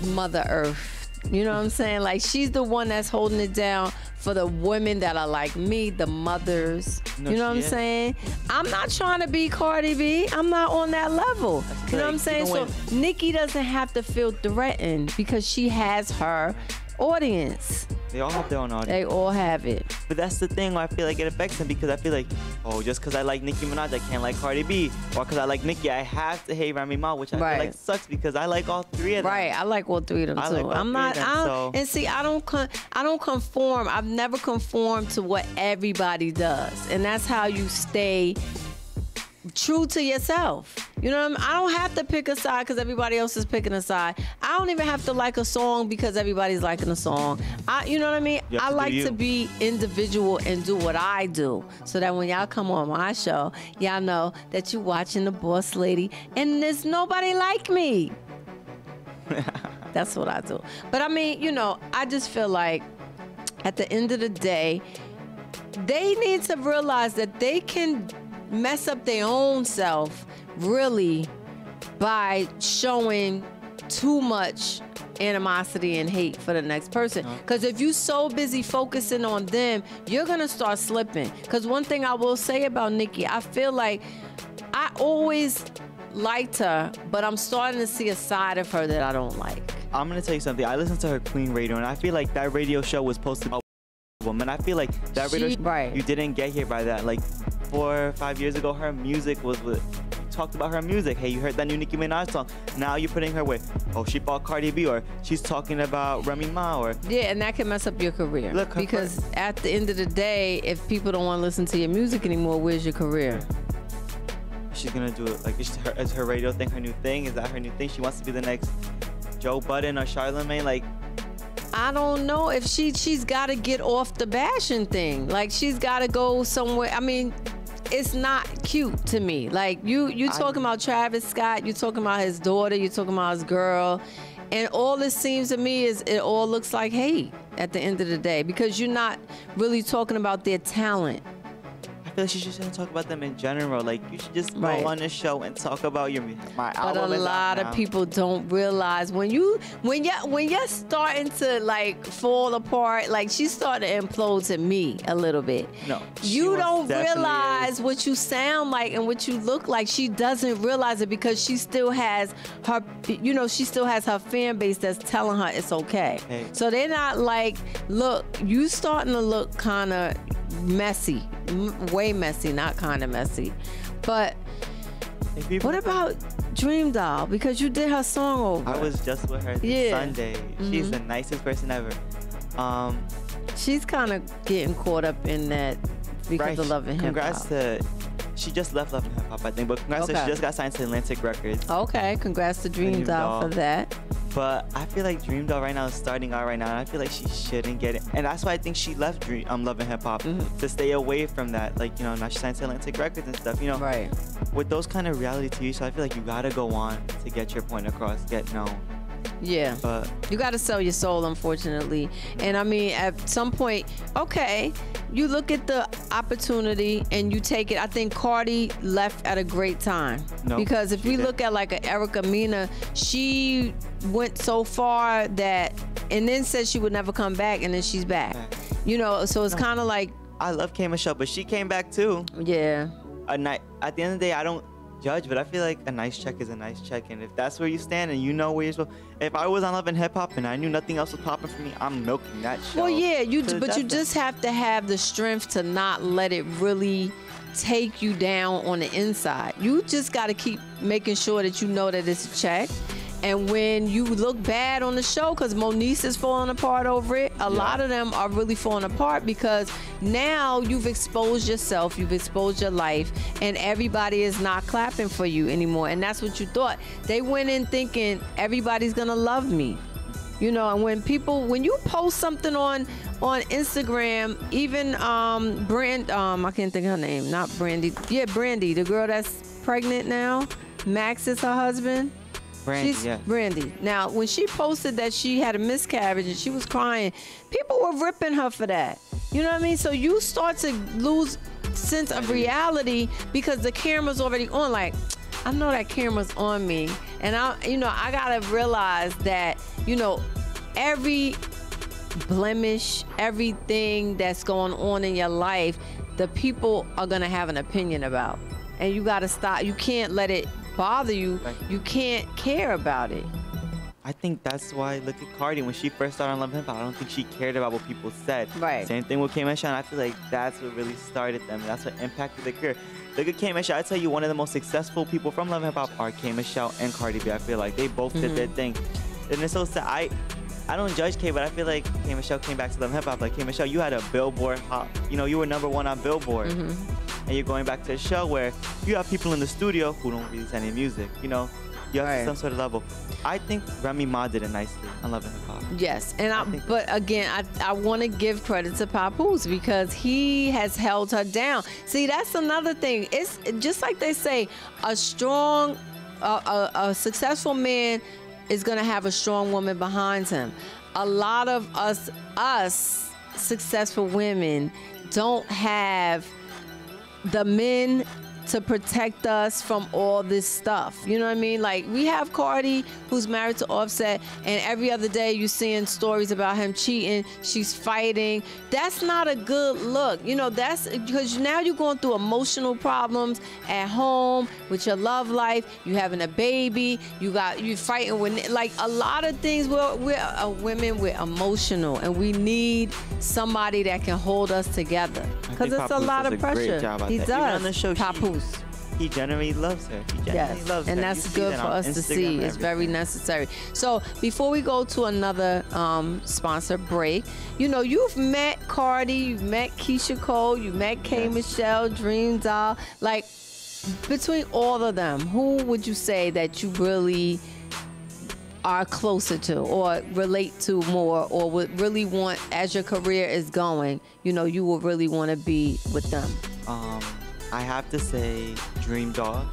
Mother Earth. You know what I'm saying? Like, she's the one that's holding it down for the women that are like me, the mothers. You know what I'm saying? I'm not trying to be Cardi B. I'm not on that level. You know what I'm saying? So Nicki doesn't have to feel threatened, because she has her audience. They all have their own audience. They all have it. But that's the thing, I feel like it affects them, because I feel like, oh, just because I like Nicki Minaj, I can't like Cardi B. Or because I like Nicki, I have to hate Remy Ma, which I feel like sucks, because I like all three of them. Right, I like all three of them too. And see, I don't conform. I've never conformed to what everybody does. And that's how you stay true to yourself. You know what I mean? I don't have to pick a side because everybody else is picking a side. I don't even have to like a song because everybody's liking a song. You know what I mean? I like to be individual and do what I do, so that when y'all come on my show, y'all know that you watching the boss lady and there's nobody like me. That's what I do. But I mean, you know, I just feel like at the end of the day, they need to realize that they can mess up their own self really by showing too much animosity and hate for the next person. Because if you're so busy focusing on them, you're gonna start slipping. Because one thing I will say about Nicki, I feel like I always liked her, but I'm starting to see a side of her that I don't like. I'm gonna tell you something. I listened to her Queen Radio, and I feel like that radio show was supposed to be woman. I feel like that radio show, you didn't get here by that. Like 4 or 5 years ago, her music was with, talked about her music. Hey, you heard that new Nicki Minaj song? Now you're putting her with, oh, she bought Cardi B, or she's talking about Remy Ma, or and that can mess up your career. Look, because at the end of the day, if people don't want to listen to your music anymore, where's your career? she's gonna do it? Like, is her radio thing her new thing? Is that her new thing? She wants to be the next Joe Budden or Charlamagne? Like, I don't know if she's got to get off the bashing thing. Like, she's got to go somewhere. I mean, it's not cute to me. Like, you talking about Travis Scott, you talking about his daughter, you talking about his girl, and all this seems to me is it all looks like hate at the end of the day, because you're not really talking about their talent. I feel like you shouldn't talk about them in general. Like, you should just go on the show and talk about my album. But a lot of people don't realize when you're starting to like fall apart. Like, she's starting to implode to me a little bit. No, you don't realize what you sound like and what you look like. She doesn't realize it because she still has her, she still has her fan base that's telling her it's okay. Hey. So they're not like, look, you starting to look kind of messy, way messy, not kind of messy. But what about Dream Doll? Because you did her song over. I was just with her Sunday. She's the nicest person ever. She's kind of getting caught up in that because of Love and Hip Hop. Congrats to, she just left Love and Hip Hop, I think, but congrats to, she just got signed to Atlantic Records. Okay, congrats to Dream Doll for that. But I feel like Dream Doll right now is starting out right now, and I feel like she shouldn't get it. And that's why I think she left Love and Hip Hop to stay away from that. Like, now she signed to Atlantic Records and stuff, Right. With those kind of reality TV shows, I feel like you gotta go on to get your point across, get known. Yeah. But you gotta sell your soul, unfortunately. And I mean, at some point, okay, you look at the opportunity and you take it. I think Cardi left at a great time. No, because if we look at like a Erica Mena, she went so far that, and then said she would never come back, and then she's back. So it's kind of like, I love K Michelle, but she came back too. Yeah. At the end of the day, I don't judge, but I feel like a nice check is a nice check, and if that's where you stand and you know where you're supposed, if I was on Love and Hip Hop and I knew nothing else was popping for me, I'm milking that show. Well, yeah, but you just have to have the strength to not let it really take you down on the inside. You just got to keep making sure that you know that it's a check. And when you look bad on the show, because Moniece is falling apart over it, a lot of them are really falling apart because now you've exposed yourself, you've exposed your life, and everybody is not clapping for you anymore. And that's what you thought. They went in thinking everybody's gonna love me. And when you post something on Instagram, even I can't think of her name, not Brandy. Yeah, Brandy, the girl that's pregnant now. Max is her husband. Brandy. Now, when she posted that she had a miscarriage and she was crying, people were ripping her for that. You know what I mean? So you start to lose sense of reality because the camera's already on. Like, I know that camera's on me, and I gotta realize that every blemish, everything that's going on in your life, the people are gonna have an opinion about, and you gotta stop. You can't let it bother you. You can't care about it. I think that's why, look at Cardi, when she first started on Love and Hip Hop, I don't think she cared about what people said. Right. Same thing with K Michelle, and I feel like that's what really started them. That's what impacted their career. Look at K Michelle. I tell you, one of the most successful people from Love and Hip Hop are K Michelle and Cardi B. I feel like they both did their thing. And it's so sad. I don't judge K, but I feel like K Michelle came back to Love and Hip Hop. Like, K Michelle, you had a Billboard hop. You were #1 on Billboard. And you're going back to a show where you have people in the studio who don't release any music. You have to some sort of level. I think Remy Ma did it nicely on Love and Hip Hop. Yes, and but again, I want to give credit to Papoose because he has held her down. See, that's another thing. It's just like they say, a strong, a successful man is going to have a strong woman behind him. A lot of us successful women don't have the men to protect us from all this stuff. You know what I mean? Like, we have Cardi, who's married to Offset, and every other day you're seeing stories about him cheating. She's fighting. That's not a good look. That's because now you're going through emotional problems at home with your love life. You having a baby. You fighting with, like, a lot of things. We're women. We're emotional, and we need somebody that can hold us together because it's a lot of pressure. He does. Even on the show, Papoose. He generally loves her. He generally loves her. And that's good for us to see. It's very necessary. So before we go to another sponsor break, you've met Cardi, you've met Keisha Cole, you met K Michelle, Dream Doll. Like, Between all of them, who would you say that you really are closer to or relate to more, or would really want, as your career is going, you know, you will really want to be with them? I have to say Dream Dog.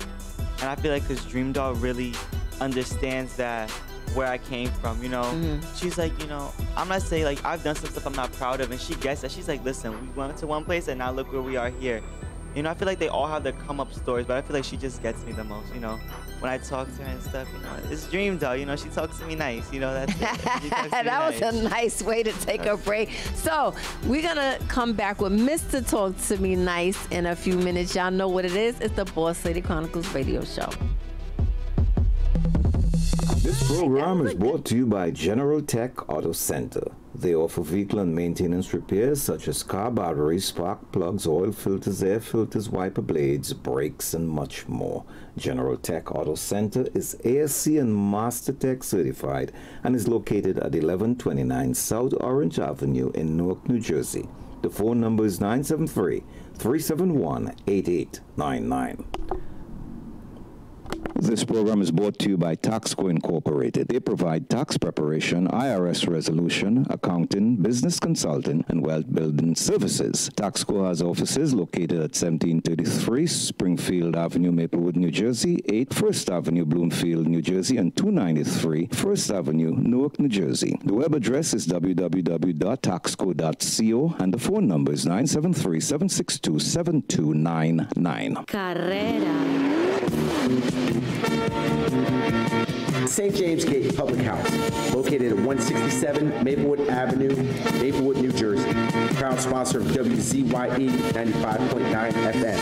And I feel like because Dream Dog really understands that where I came from, you know. She's like, you know, I'm not saying like I've done some stuff I'm not proud of, and she gets that. She's like, listen, we went to one place and now look where we are here. You know, I feel like they all have their come up stories, but I feel like she just gets me the most, you know. When I talk to her and stuff, you know, it's Dream Dog, you know, she talks to me nice, you know, that's it. That was a nice way to take a break. So we're gonna come back with Mr. Talk to Me Nice in a few minutes. Y'all know what it is. It's the Boss Lady Chronicles radio show. This program is brought to you by General Tech Auto Center. They offer vehicle and maintenance repairs such as car batteries, spark plugs, oil filters, air filters, wiper blades, brakes, and much more. General Tech Auto Center is ASC and Master Tech certified and is located at 1129 South Orange Avenue in Newark, New Jersey. The phone number is 973-371-8899. This program is brought to you by Taxco Incorporated. They provide tax preparation, IRS resolution, accounting, business consulting, and wealth building services. Taxco has offices located at 1733 Springfield Avenue, Maplewood, New Jersey, 8 First Avenue, Bloomfield, New Jersey, and 293 First Avenue, Newark, New Jersey. The web address is www.taxco.co, and the phone number is 973-762-7299. Carrera. St. James Gate Public House, located at 167 Maplewood Avenue, Maplewood, New Jersey. Proud sponsor of WZYE 95.9 FM.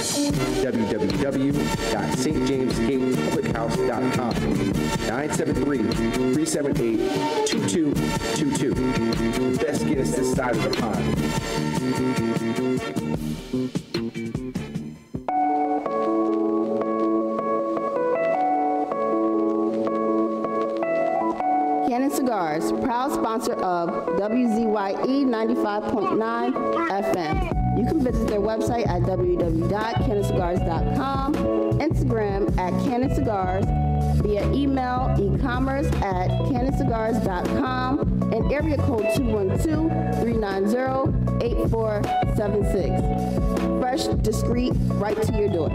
www.stjamesgatepublichouse.com. 973-378-2222. Best guest this side of the pond. Cannon Cigars, proud sponsor of WZYE 95.9 FM. You can visit their website at www.cannoncigars.com, Instagram at Cannon Cigars, via email, e-commerce at cannoncigars.com, and area code 212-390-8476. Fresh, discreet, right to your door.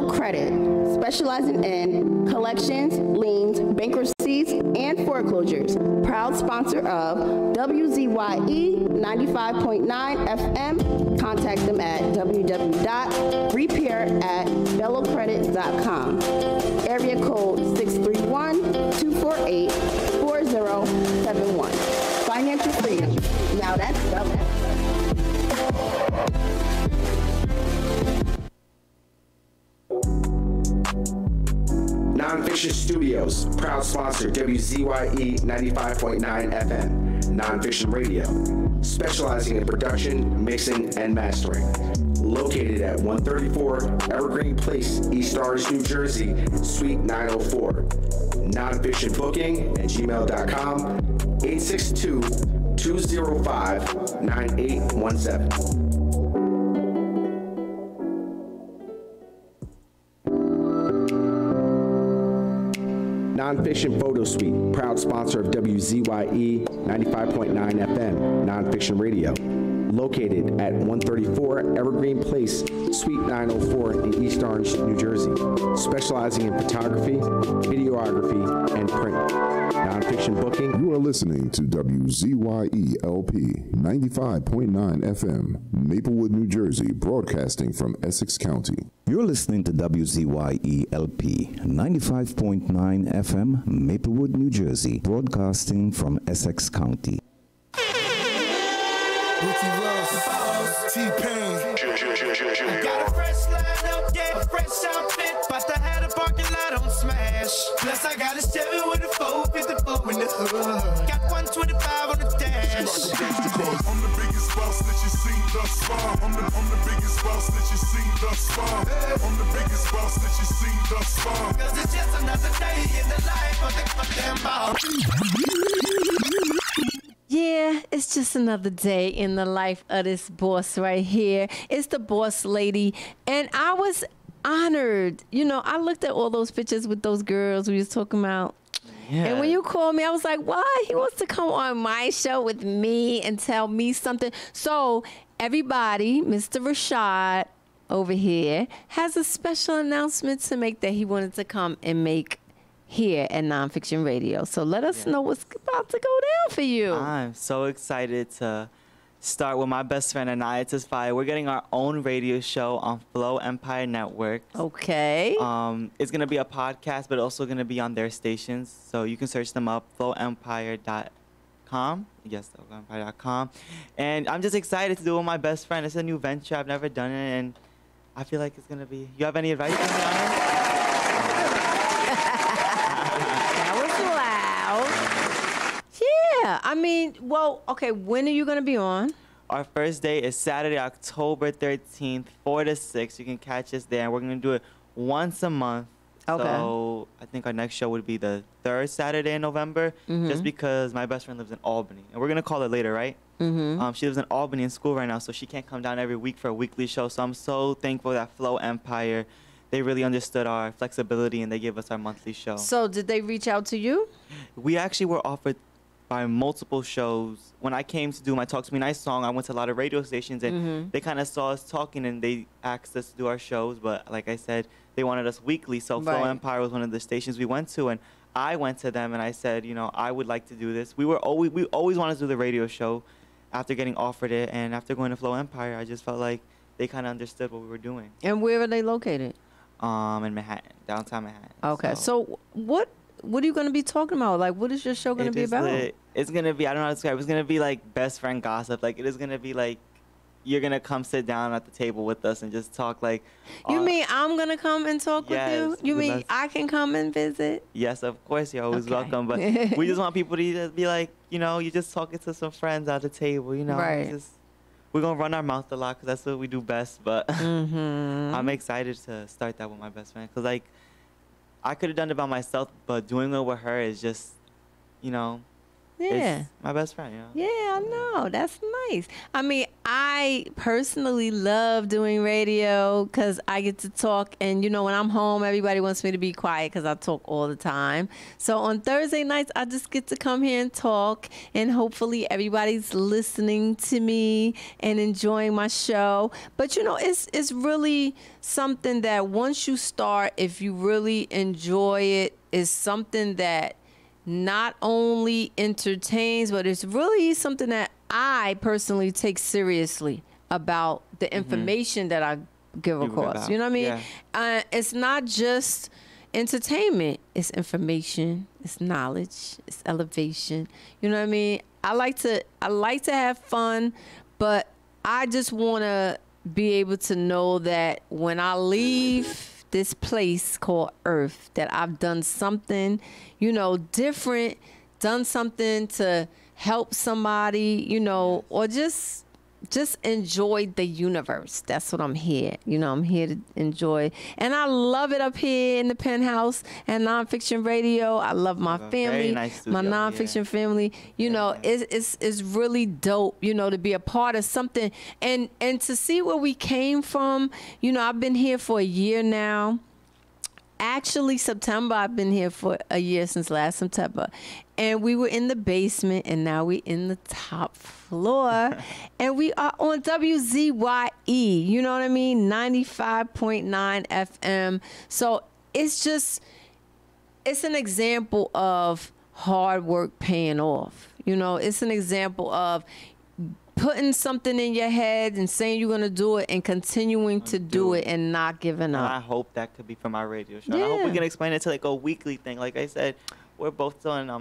Credit, specializing in collections, liens, bankruptcies, and foreclosures. Proud sponsor of WZYE 95.9 FM. Contact them at www.repair@bellocredit.com. Area code 631-248-4071. Financial freedom. Now that's Bello. Nonfiction Studios, proud sponsor WZYE 95.9 FM, Nonfiction Radio, specializing in production, mixing, and mastering. Located at 134 Evergreen Place, East Orange, New Jersey, Suite 904. Nonfiction booking at gmail.com, 862-205-9817. Nonfiction Photo Suite, proud sponsor of WZYE 95.9 FM, Nonfiction Radio. Located at 134 Evergreen Place, Suite 904 in East Orange, New Jersey. Specializing in photography, videography, and print. Nonfiction booking. You are listening to WZYE LP 95.9 FM, Maplewood, New Jersey, broadcasting from Essex County. You're listening to WZYE LP 95.9 FM, Maplewood, New Jersey, broadcasting from Essex County. Ricky Ross, T-Pain, got a fresh line up, yeah, a fresh outfit. But I had a parking lot on smash. Plus I got a Chevy with a 454 in the hood. Got 125 on the dash. I'm the biggest boss that you seen thus far. I'm the biggest boss that you seen thus far. I'm the biggest boss that you seen thus far. Cause it's just another day in the life of the damn boss. Yeah, it's just another day in the life of this boss right here. It's the boss lady. And I was honored. You know, I looked at all those pictures with those girls we was talking about. Yeah. And when you called me, I was like, what? He wants to come on my show with me and tell me something. So everybody, Mr. Rashad over here, has a special announcement to make that he wanted to come and make here at Nonfiction Radio. So let us know what's about to go down for you. I'm so excited to start with my best friend, Anaya Tesfaye. We're getting our own radio show on Flow Empire Network. Okay. It's going to be a podcast, but also going to be on their stations. So you can search them up, flowempire.com. Yes, flowempire.com. And I'm just excited to do it with my best friend. It's a new venture. I've never done it, and I feel like it's going to be... You have any advice for me, Anaya? Yeah, I mean, well, okay, when are you going to be on? Our first day is Saturday, October 13th, 4 to 6. You can catch us there. And we're going to do it once a month. Okay. So I think our next show would be the third Saturday in November, just because my best friend lives in Albany. And we're going to call her later, right? She lives in Albany in school right now, so she can't come down every week for a weekly show. So I'm so thankful that Flow Empire, they really understood our flexibility, and they gave us our monthly show. So did they reach out to you? We actually were offered by multiple shows. When I came to do my Talk to Me Nice song, I went to a lot of radio stations, and they kind of saw us talking, and they asked us to do our shows. But like I said, they wanted us weekly. So Flow Empire was one of the stations we went to, and I went to them and I said, you know, I would like to do this. We always wanted to do the radio show after getting offered it, and after going to Flow Empire, I just felt like they kind of understood what we were doing. And where are they located? In Manhattan, downtown Manhattan. Okay, so what are you going to be talking about? Like, what is your show going to be about? It's going to be, I don't know how to describe it. It's going to be like best friend gossip. Like, it is going to be like, you're going to come sit down at the table with us and just talk like... You mean I'm going to come and talk with you? You mean I can come and visit? Yes, of course. You're always welcome. But we just want people to just be like, you know, you're just talking to some friends at the table, you know. Right. We're going to run our mouth a lot because that's what we do best. But I'm excited to start that with my best friend. Because, like, I could have done it by myself, but doing it with her is just, you know, it's my best friend, you know? Yeah, I know. That's nice. I mean, I personally love doing radio because I get to talk. And, you know, when I'm home, everybody wants me to be quiet because I talk all the time. So on Thursday nights, I just get to come here and talk. And hopefully everybody's listening to me and enjoying my show. But, you know, it's really something that once you start, if you really enjoy it, is something that not only entertains, but it's really something that I personally take seriously about the information that I give across. You know what I mean? Yeah. It's not just entertainment. It's information. It's knowledge. It's elevation. You know what I mean? I like to have fun, but I just want to be able to know that when I leave this place called Earth, that I've done something, you know, different, done something to help somebody, you know, or just enjoy the universe. That's what I'm here. You know, I'm here to enjoy. And I love it up here in the penthouse and Nonfiction Radio. I love my family, my Nonfiction family. You know, it's really dope, you know, to be a part of something and to see where we came from. You know, I've been here for a year now. Actually, September, I've been here for a year since last September. And we were in the basement, and now we're in the top floor. And we are on WZYE, you know what I mean? 95.9 FM. So it's an example of hard work paying off. You know, it's an example of putting something in your head and saying you're going to do it and continuing to do it and not giving up. And I hope that could be from our radio show. Yeah. I hope we can explain it to like a weekly thing. Like I said, we're both still in,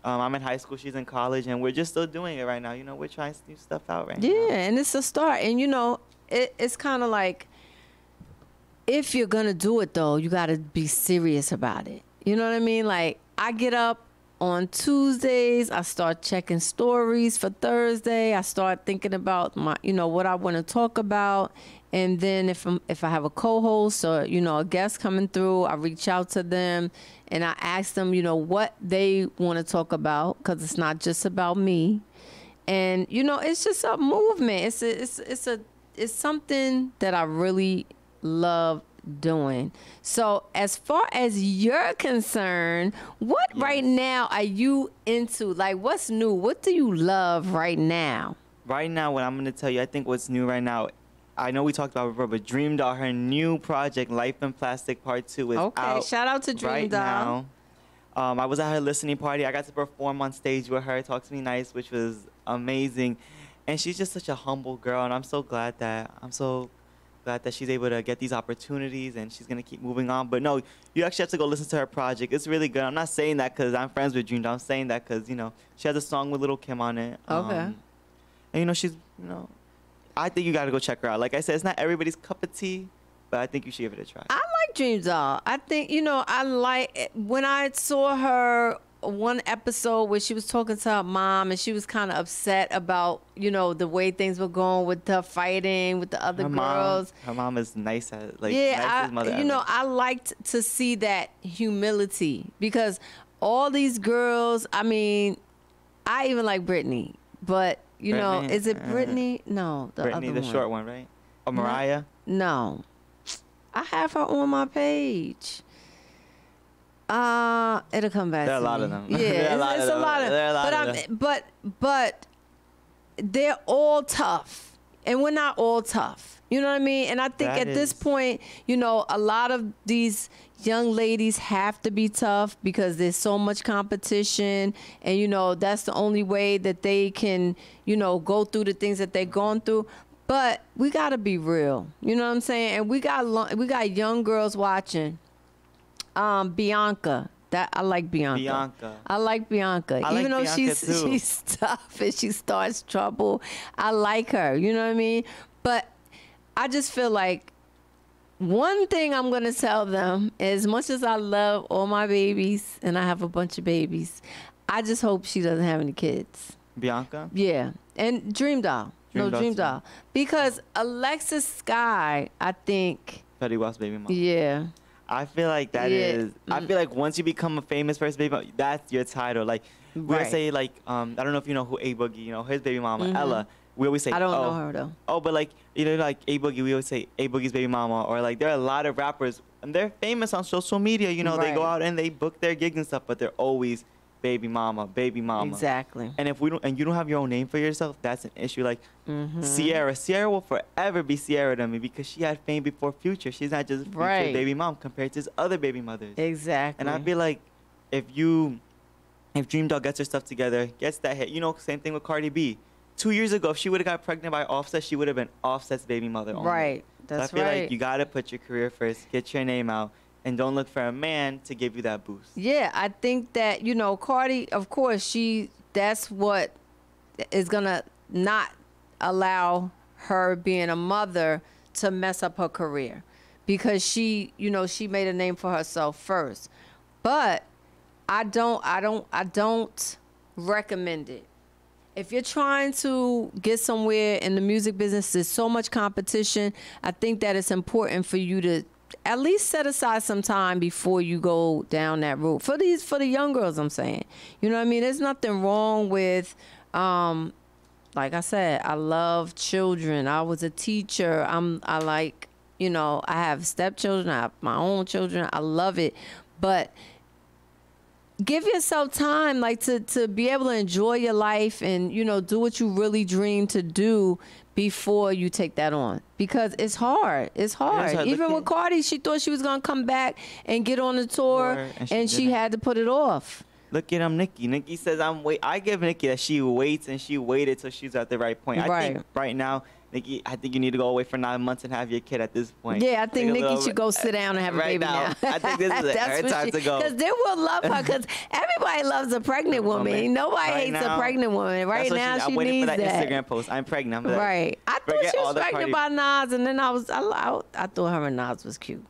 I'm in high school, she's in college, and we're just still doing it right now. You know, we're trying new stuff out right now. Yeah, and it's a start. And, you know, it's kind of like, if you're gonna do it though, you gotta be serious about it. You know what I mean? Like, I get up on Tuesdays, I start checking stories for Thursday. I start thinking about my, what I want to talk about. And then if I have a co-host or, a guest coming through, I reach out to them and I ask them, what they want to talk about, because it's not just about me. And, it's just a movement. It's something that I really love doing. So as far as you're concerned, what right now are you into? Like, what's new? What do you love right now? Right now, what I'm going to tell you, I think what's new right now, I know we talked about it before, but Dream Doll, her new project, Life in Plastic Part 2 is out. Okay, shout out to Dream Doll. Now. I was at her listening party. I got to perform on stage with her, Talk to Me Nice, which was amazing. And she's just such a humble girl, and I'm so glad that she's able to get these opportunities, and she's going to keep moving on. But no, you actually have to go listen to her project. It's really good. I'm not saying that because I'm friends with Dream Doll. I'm saying that because, she has a song with Lil' Kim on it. Okay. And, she's, I think you got to go check her out. Like I said, it's not everybody's cup of tea, but I think you should give it a try. I like Dream Doll. I think, I like, when I saw her one episode where she was talking to her mom and she was kind of upset about, the way things were going with her fighting with the other girls. Her mom is nice as, nicest mother ever. I liked to see that humility, because all these girls, I mean, I even like Britney, but Britney? Is it Britney? No, the Britney, other the one. short one, right? Or Mariah? No. I have her on my page. It'll come back. There are to a lot me. of them. Yeah, There are a lot it's of a them. lot of. There are a lot of them. But they're all tough, and we're not all tough. You know what I mean? And I think That at this is- point, a lot of these young ladies have to be tough because there's so much competition, and that's the only way that they can, go through the things that they're going through. But we got to be real. You know what I'm saying? And we got young girls watching. Bianca. I like Bianca. I like Bianca. I like Even though Bianca too. she's tough and she starts trouble, I like her. You know what I mean? But I just feel like one thing I'm going to tell them, as much as I love all my babies, and I have a bunch of babies, I just hope she doesn't have any kids. Bianca? Yeah. And Dream Doll. Dream Doll. Because Alexis Sky, I think. Fetty Wap's baby mom. Yeah. I feel like that is. I feel like once you become a famous person, baby mom, that's your title. Like, we always say, like, I don't know if you know who A Boogie, his baby mama, Ella. We always say, I don't know her, though. Oh, but like, like A Boogie, we always say A Boogie's baby mama. Or like, there are a lot of rappers, and they're famous on social media. They go out and they book their gigs and stuff, but they're always baby mama. Exactly. And if you don't have your own name for yourself, that's an issue. Like Sierra will forever be Sierra to me because she had fame before Future. She's not just Future's baby mom compared to his other baby mothers. Exactly. And I feel like if Dream Doll gets her stuff together, gets that hit, same thing with Cardi B. 2 years ago, if she would have got pregnant by Offset, she would have been Offset's baby mother only. Right. That's so I feel right. like you got to put your career first, get your name out, and don't look for a man to give you that boost. Yeah, I think that, Cardi, of course, that's what is going to not allow her being a mother to mess up her career, because she made a name for herself first. But I don't recommend it. If you're trying to get somewhere in the music business, there's so much competition. I think that it's important for you to at least set aside some time before you go down that route. For the young girls, I'm saying. You know what I mean? There's nothing wrong with, like I said, I love children. I was a teacher. I have stepchildren. I have my own children. I love it. But give yourself time, like, to be able to enjoy your life and, do what you really dream to do before you take that on, because it's hard. It's hard. Even with Cardi, she thought she was going to come back and get on the tour, and she had to put it off. Look at Nicki. Nicki says, I give Nicki that she waits, and she waited till she's at the right point. I think right now Nikki, I think you need to go away for 9 months and have your kid at this point. Yeah, I think Take a Nikki little should go sit down and have a right baby now. I think this is her time to go. Because they will love her. Because everybody loves a pregnant woman. Nobody Right hates now, a pregnant woman. Right that's what now, I'm she waiting needs for that that. Instagram post. I'm pregnant. I'm like, Right. I thought forget she all was the pregnant by Nas, and then I thought her and Nas was cute.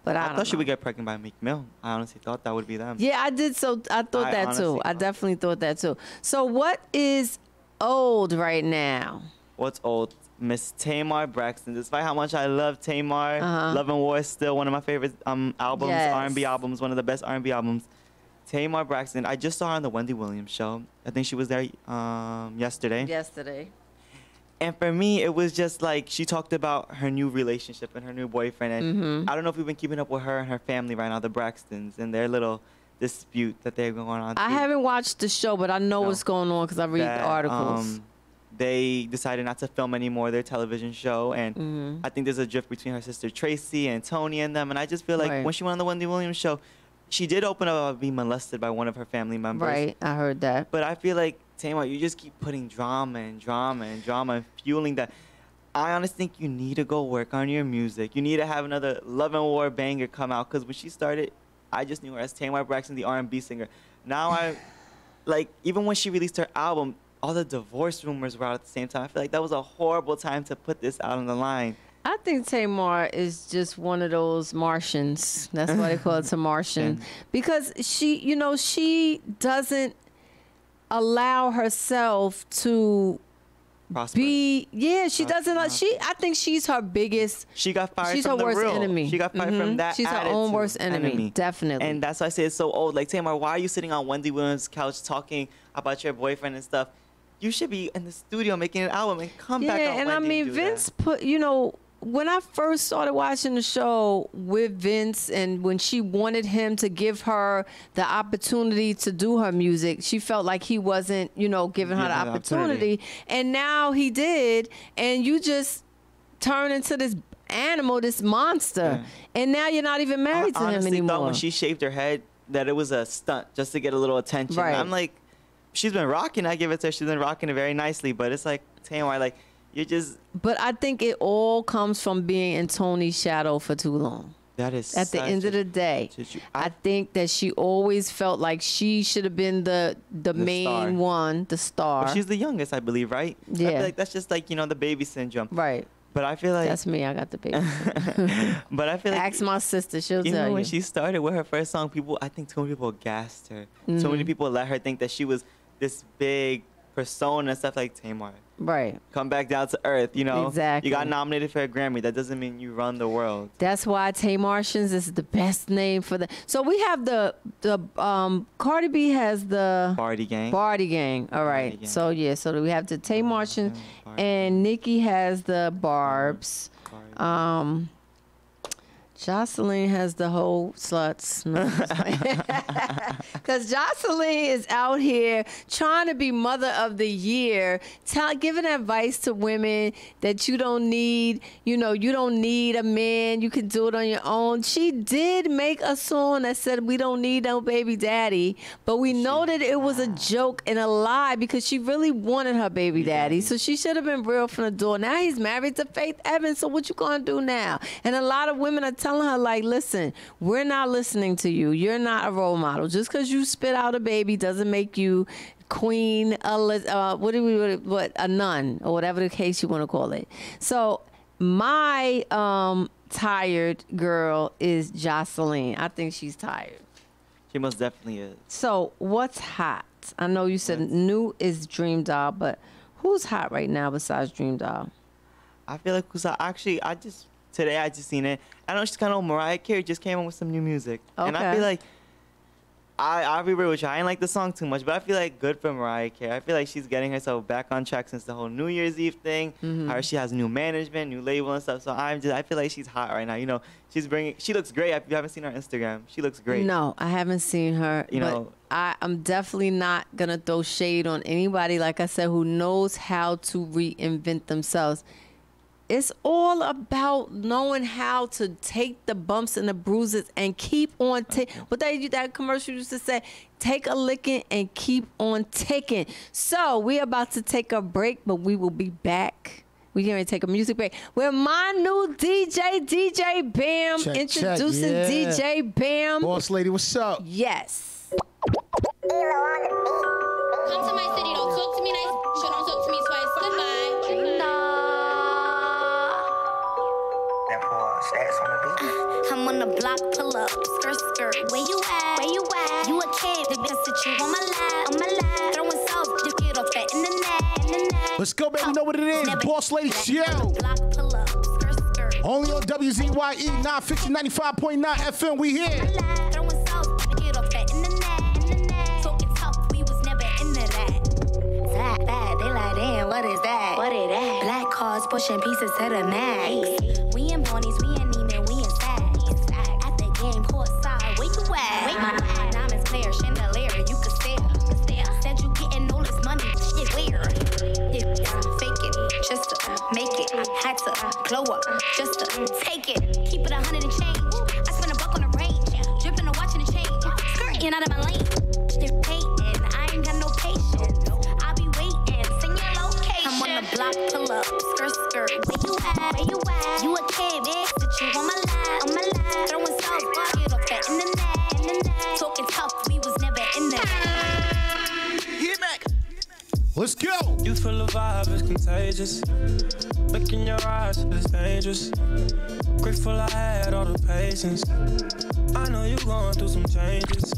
But I thought she would get pregnant by Meek Mill. I honestly thought that would be them. Yeah, I did. So I thought that too. I definitely thought that too. So what is old right now? What's old? Miss Tamar Braxton. Despite how much I love Tamar, Love and War is still one of my favorite albums, Yes. R&B albums, one of the best R&B albums. Tamar Braxton. I just saw her on the Wendy Williams show. I think she was there yesterday. Yesterday. And for me, it was just like she talked about her new relationship and her new boyfriend. And I don't know if you've been keeping up with her and her family right now, the Braxtons, and their little dispute that they're going on. I haven't watched the show, but I know what's going on because I read the articles. They decided not to film anymore their television show. And I think there's a drift between her sister Tracy and Tony and them. And I just feel like when she went on the Wendy Williams show, she did open up about being molested by one of her family members. Right, I heard that. But I feel like, Tamar, you just keep putting drama and drama and drama and fueling that. I honestly think you need to go work on your music. You need to have another Love and War banger come out. Because when she started, I just knew her as Tamar Braxton, the R&B singer. Now I, like, even when she released her album, all the divorce rumors were out at the same time. I feel like that was a horrible time to put this out on the line. I think Tamar is just one of those Martians. That's why they call it a Martian. Because she doesn't allow herself to be. Yeah, she doesn't. I think she's her biggest. She got fired she's from her the worst real. enemy. She got fired from that. She's her own worst enemy. Definitely. And that's why I say it's so old. Like, Tamar, why are you sitting on Wendy Williams' couch talking about your boyfriend and stuff? You should be in the studio making an album and come back on Yeah, and Wendy I mean, and do Vince that. put, when I first started watching the show with Vince and when she wanted him to give her the opportunity to do her music, she felt like he wasn't, giving her the opportunity. And now he did. And you just turn into this animal, this monster. And now you're not even married to him honestly anymore. thought when she shaved her head that it was a stunt just to get a little attention. Right. I'm like, she's been rocking. I give it to her. She's been rocking it very nicely. But it's like, Tamar, like, you just... But I think it all comes from being in Tony's shadow for too long. That is at the end of the day. I think that she always felt like she should have been the main star. one, the star. But she's the youngest, I believe, right? Yeah. I feel like that's just like, the baby syndrome. Right. But I feel like... That's me. I got the baby. But I feel like... Ask my sister. She'll tell you. Even when she started with her first song, I think too many people gassed her. So many people let her think that she was this big persona and stuff like Tamar. Right. Come back down to earth, Exactly. You got nominated for a Grammy. That doesn't mean you run the world. That's why Tamartians is the best name for the. So we have the Cardi B has the Barty Gang. Barty Gang. All right. So yeah. So we have the Tamartians, and Nikki has the Barbs. Jocelyn has the whole sluts. Because Jocelyn is out here trying to be mother of the year, giving advice to women that you don't need, you don't need a man. You can do it on your own. She did make a song that said we don't need no baby daddy, but we know that it was a joke and a lie because she really wanted her baby daddy. So she should have been real from the door. Now he's married to Faith Evans, so what you gonna do now? And a lot of women are telling her, like, listen, we're not listening to you. You're not a role model. Just because you spit out a baby doesn't make you queen, a nun, or whatever the case you want to call it. So my tired girl is Jocelyn. I think she's tired. She most definitely is. So what's hot? I know you said new is Dream Doll, but who's hot right now besides Dream Doll? I feel like today I just seen it. I know she's kind of Mariah Carey just came in with some new music. And I feel like, I'll be real with you, I ain't like the song too much, but I feel like good for Mariah Carey. I feel like she's getting herself back on track since the whole New Year's Eve thing. She has new management, new label and stuff. So I feel like she's hot right now. She looks great. If you haven't seen her on Instagram, she looks great. No, I haven't seen her. I'm definitely not going to throw shade on anybody, like I said, who knows how to reinvent themselves. It's all about knowing how to take the bumps and the bruises and keep on what that commercial used to say, take a licking and keep on ticking. So we're about to take a break, but we will be back. We're going to take a music break with my new DJ Bam. Introducing yeah. DJ Bam. Boss lady, what's up? Yes. Come to my city, don't talk to me nice, shit, don't talk to me twice. Goodbye. I'm on the block, pull up, skirt. Where you at? You a kid, the best that you on my lap. Throwing sauce, you get off that in the net. Let's go, baby. You know what it is. Boss Lady Show. Only on WZYE 950 95.9 FM. We here. Throwing sauce, you get off that in the net. Talking tough, we was never into that. That, they like, damn, what is that? Black cars pushing pieces to the max. We in Bonnie's, we in Neiman, we in Saks. At the game, courtside, where you at? My diamonds clear, chandelier, you could stare. Said you getting all this money, shit weird. Fake it, just to make it. Had to glow up, just to take it. Keep it 100 and change. I spend $1 on the range, dripping the watch and the chain. Skirting out of my lane, they're hating. I ain't got no patience. I'll be waiting, send your location. I'm on the block, pull up, skirt. Where you at? You a kid, bitch, but you on my lap. Throwing sauce, get off that in the net. Talking tough, we was never in that. Get back. Let's go. You feel the vibe, it's contagious. Look in your eyes, it's dangerous. Grateful I had all the patience. I know you going through some changes.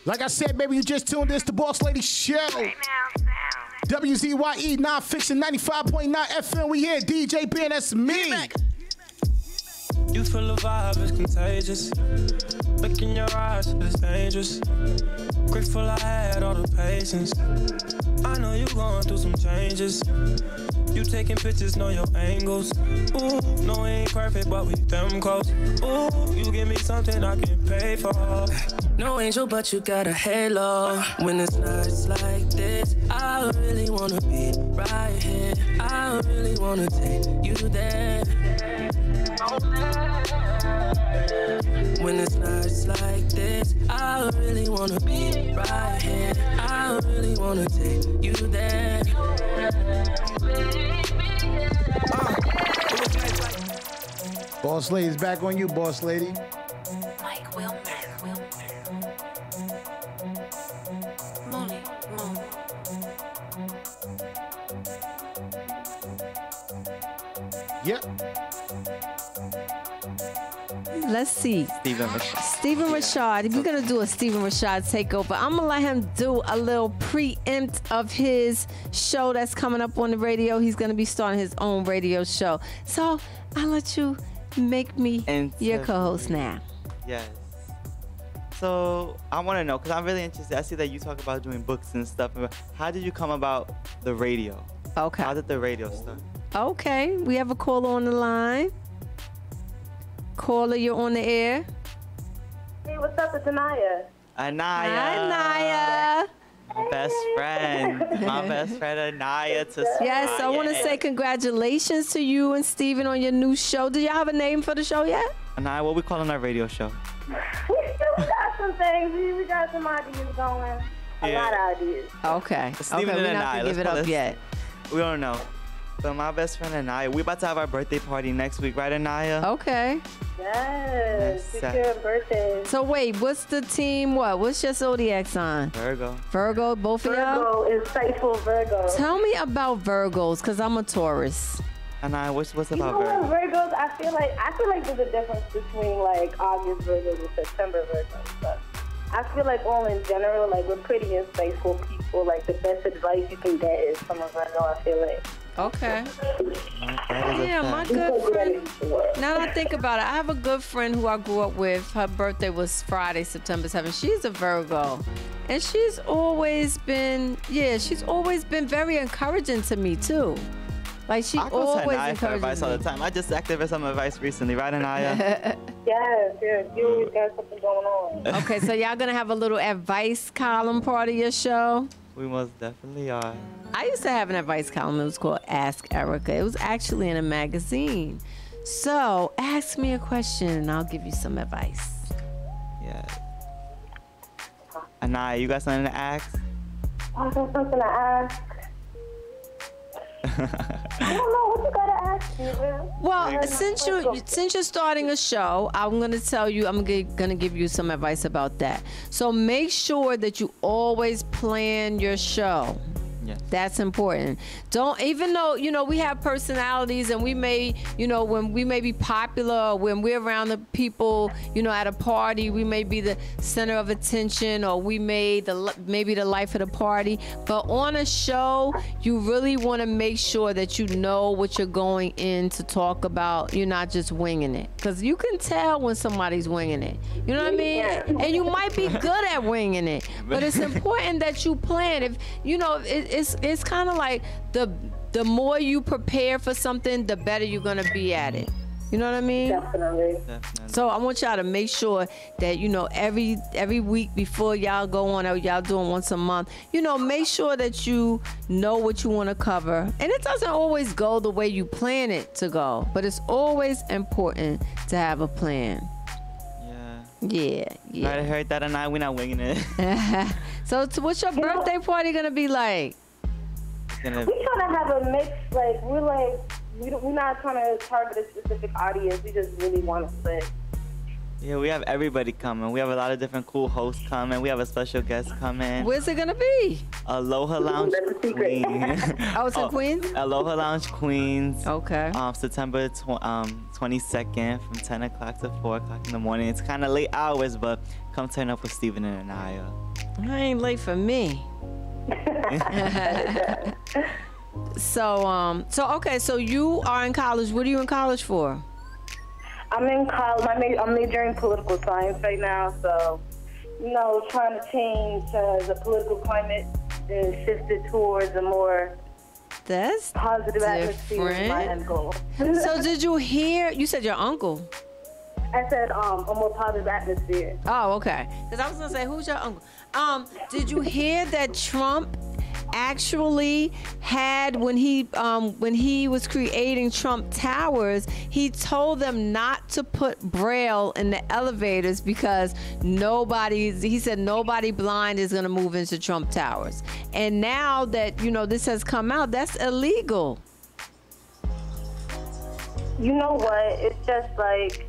Like I said, baby, you just tuned in to the Boss Lady Show. WZYE Nonfiction 95.9 FM. We here. DJ Ben, that's me. You feel the vibe, it's contagious. Look in your eyes, it's dangerous. Grateful I had all the patience. I know you going through some changes. You taking pictures, know your angles. Ooh, no, we ain't perfect, but we them close. Ooh, you give me something I can pay for. No angel, but you got a halo. When it's nights like this, I really wanna be right here. I really wanna take you there. When it's nights like this, I really wanna be right here. I really wanna take you there. Boss Lady's back on you, Boss Lady. Mike Wilmer. Yep. Let's see. Steven Rashad. If you're going to do a Steven Rashad takeover, I'm going to let him do a little preempt of his show that's coming up on the radio. He's going to be starting his own radio show. So I'll let you make me your co-host now. Yes. So I want to know, because I'm really interested. I see that you talk about doing books and stuff. How did you come about the radio? Okay. How did the radio start? Okay. We have a caller on the line. Caller, you're on the air. Hey, what's up? It's Anaya. Anaya. Hi, Anaya. Best friend. My best friend, Anaya. Yes, I want to say congratulations to you and Steven on your new show. Do y'all have a name for the show yet? Anaya, what we calling our radio show? We got some things. We got some ideas going. A lot of ideas. Okay. Steven okay, and we're not Anaya. going to give it up yet. We don't know. So my best friend Anaya, we about to have our birthday party next week, right, Anaya? Okay. Yes. Secure birthday. So wait, what's the team? What's your zodiac sign? Virgo. Virgo, both of y'all? Virgo is faithful Virgo. Tell me about Virgos, because I'm a Taurus. Anaya, what's about Virgo? Virgos, I feel like there's a difference between like August Virgos and September Virgos. But I feel like all in general, like we're pretty insightful people. Like the best advice you can get is from a Virgo, I feel like. Okay. Yeah, my good friend. Now that I think about it, I have a good friend who I grew up with. Her birthday was Friday, September 7th. She's a Virgo. And she's always been very encouraging to me, too. Like, she always encourages advice me. all the time. I just asked her for some advice recently, right, Anaya? Yes. You always got something going on. Okay, so y'all going to have a little advice column part of your show? We most definitely are. I used to have an advice column. It was called Ask Erica. It was actually in a magazine. So ask me a question and I'll give you some advice. Yeah. Anaya, you got something to ask? I got something to ask. I don't know what you gotta ask me, man. Well, since you're starting a show, I'm gonna tell you, gonna give you some advice about that. So make sure that you always plan your show. Yes. That's important. Don't, even though, we have personalities and we may, when we may be popular, or when we're around the people, at a party, we may be the center of attention, or we may maybe the life of the party. But on a show, you really want to make sure that you know what you're going in to talk about. You're not just winging it, because you can tell when somebody's winging it. You know what I mean? And you might be good at winging it, but it's important that you plan. If it's kind of like the more you prepare for something, the better you're gonna be at it. You know what I mean? Definitely. So I want y'all to make sure that every week before y'all go on, or y'all doing once a month, make sure that you know what you want to cover. And it doesn't always go the way you plan it to go, but it's always important to have a plan. Yeah. I heard that, and we're not winging it. So what's your birthday party gonna be like? We trying to have a mix. Like we're not trying to target a specific audience. We just really want to play. Yeah, we have everybody coming. We have a lot of different cool hosts coming. We have a special guest coming. Where's it gonna be? Aloha Lounge Queens. Oh, it's in Queens? Aloha Lounge Queens. Okay. September 22nd from 10 o'clock to 4 o'clock in the morning. It's kind of late hours, but come turn up with Steven and Anaya. I ain't late for me. So you are in college. What are you in college for? I'm in college. I'm majoring political science right now, so trying to change the political climate and shift it towards a more positive atmosphere is my end goal. So did you hear? You said your uncle. I said a more positive atmosphere. Oh, okay. Because I was gonna say, who's your uncle? Did you hear that Trump actually had, when he was creating Trump Towers, he told them not to put Braille in the elevators because he said nobody blind is gonna move into Trump Towers. And now that this has come out, that's illegal. You know what? It's just like,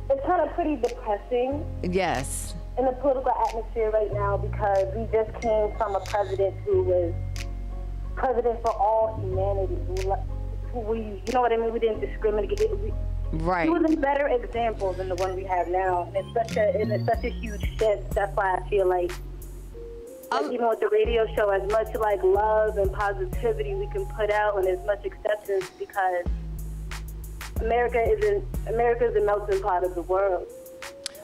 it's kind of pretty depressing. Yes. In the political atmosphere right now, because we just came from a president who was president for all humanity. You know what I mean? We didn't discriminate. Right. He was a better example than the one we have now. And it's such a huge shift. That's why I feel like even with the radio show, as much like love and positivity we can put out, and as much acceptance, because America is a melting pot of the world.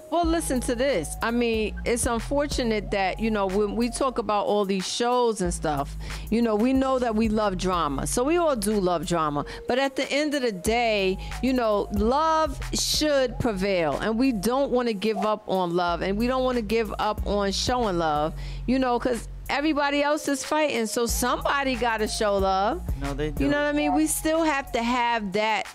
Well, listen to this. I mean, it's unfortunate that, when we talk about all these shows and stuff, we know that we love drama. So we all do love drama. But at the end of the day, love should prevail. And we don't want to give up on love. And we don't want to give up on showing love, because everybody else is fighting. So somebody got to show love. No, they do. You know what I mean? We still have to have that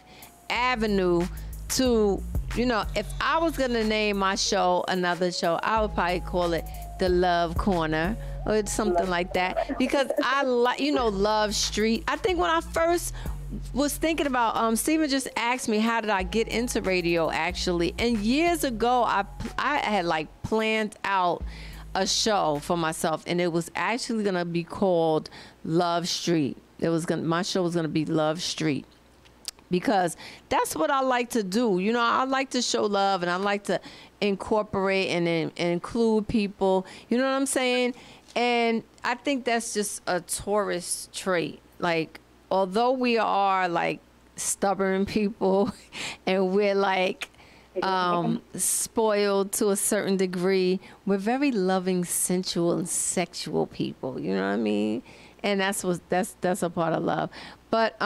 avenue to... if I was going to name my show another show, I would probably call it The Love Corner or something like that, because I like, Love Street. I think when I first was thinking about, Steven just asked me, how did I get into radio actually? And years ago, I had planned out a show for myself, and it was actually going to be called Love Street. My show was going to be Love Street. Because that's what I like to do. I like to show love, and I like to incorporate and include people. You know what I'm saying? And I think that's just a tourist trait. Although we are stubborn people and we're spoiled to a certain degree, we're very loving, sensual, and sexual people. You know what I mean? And that's a part of love. But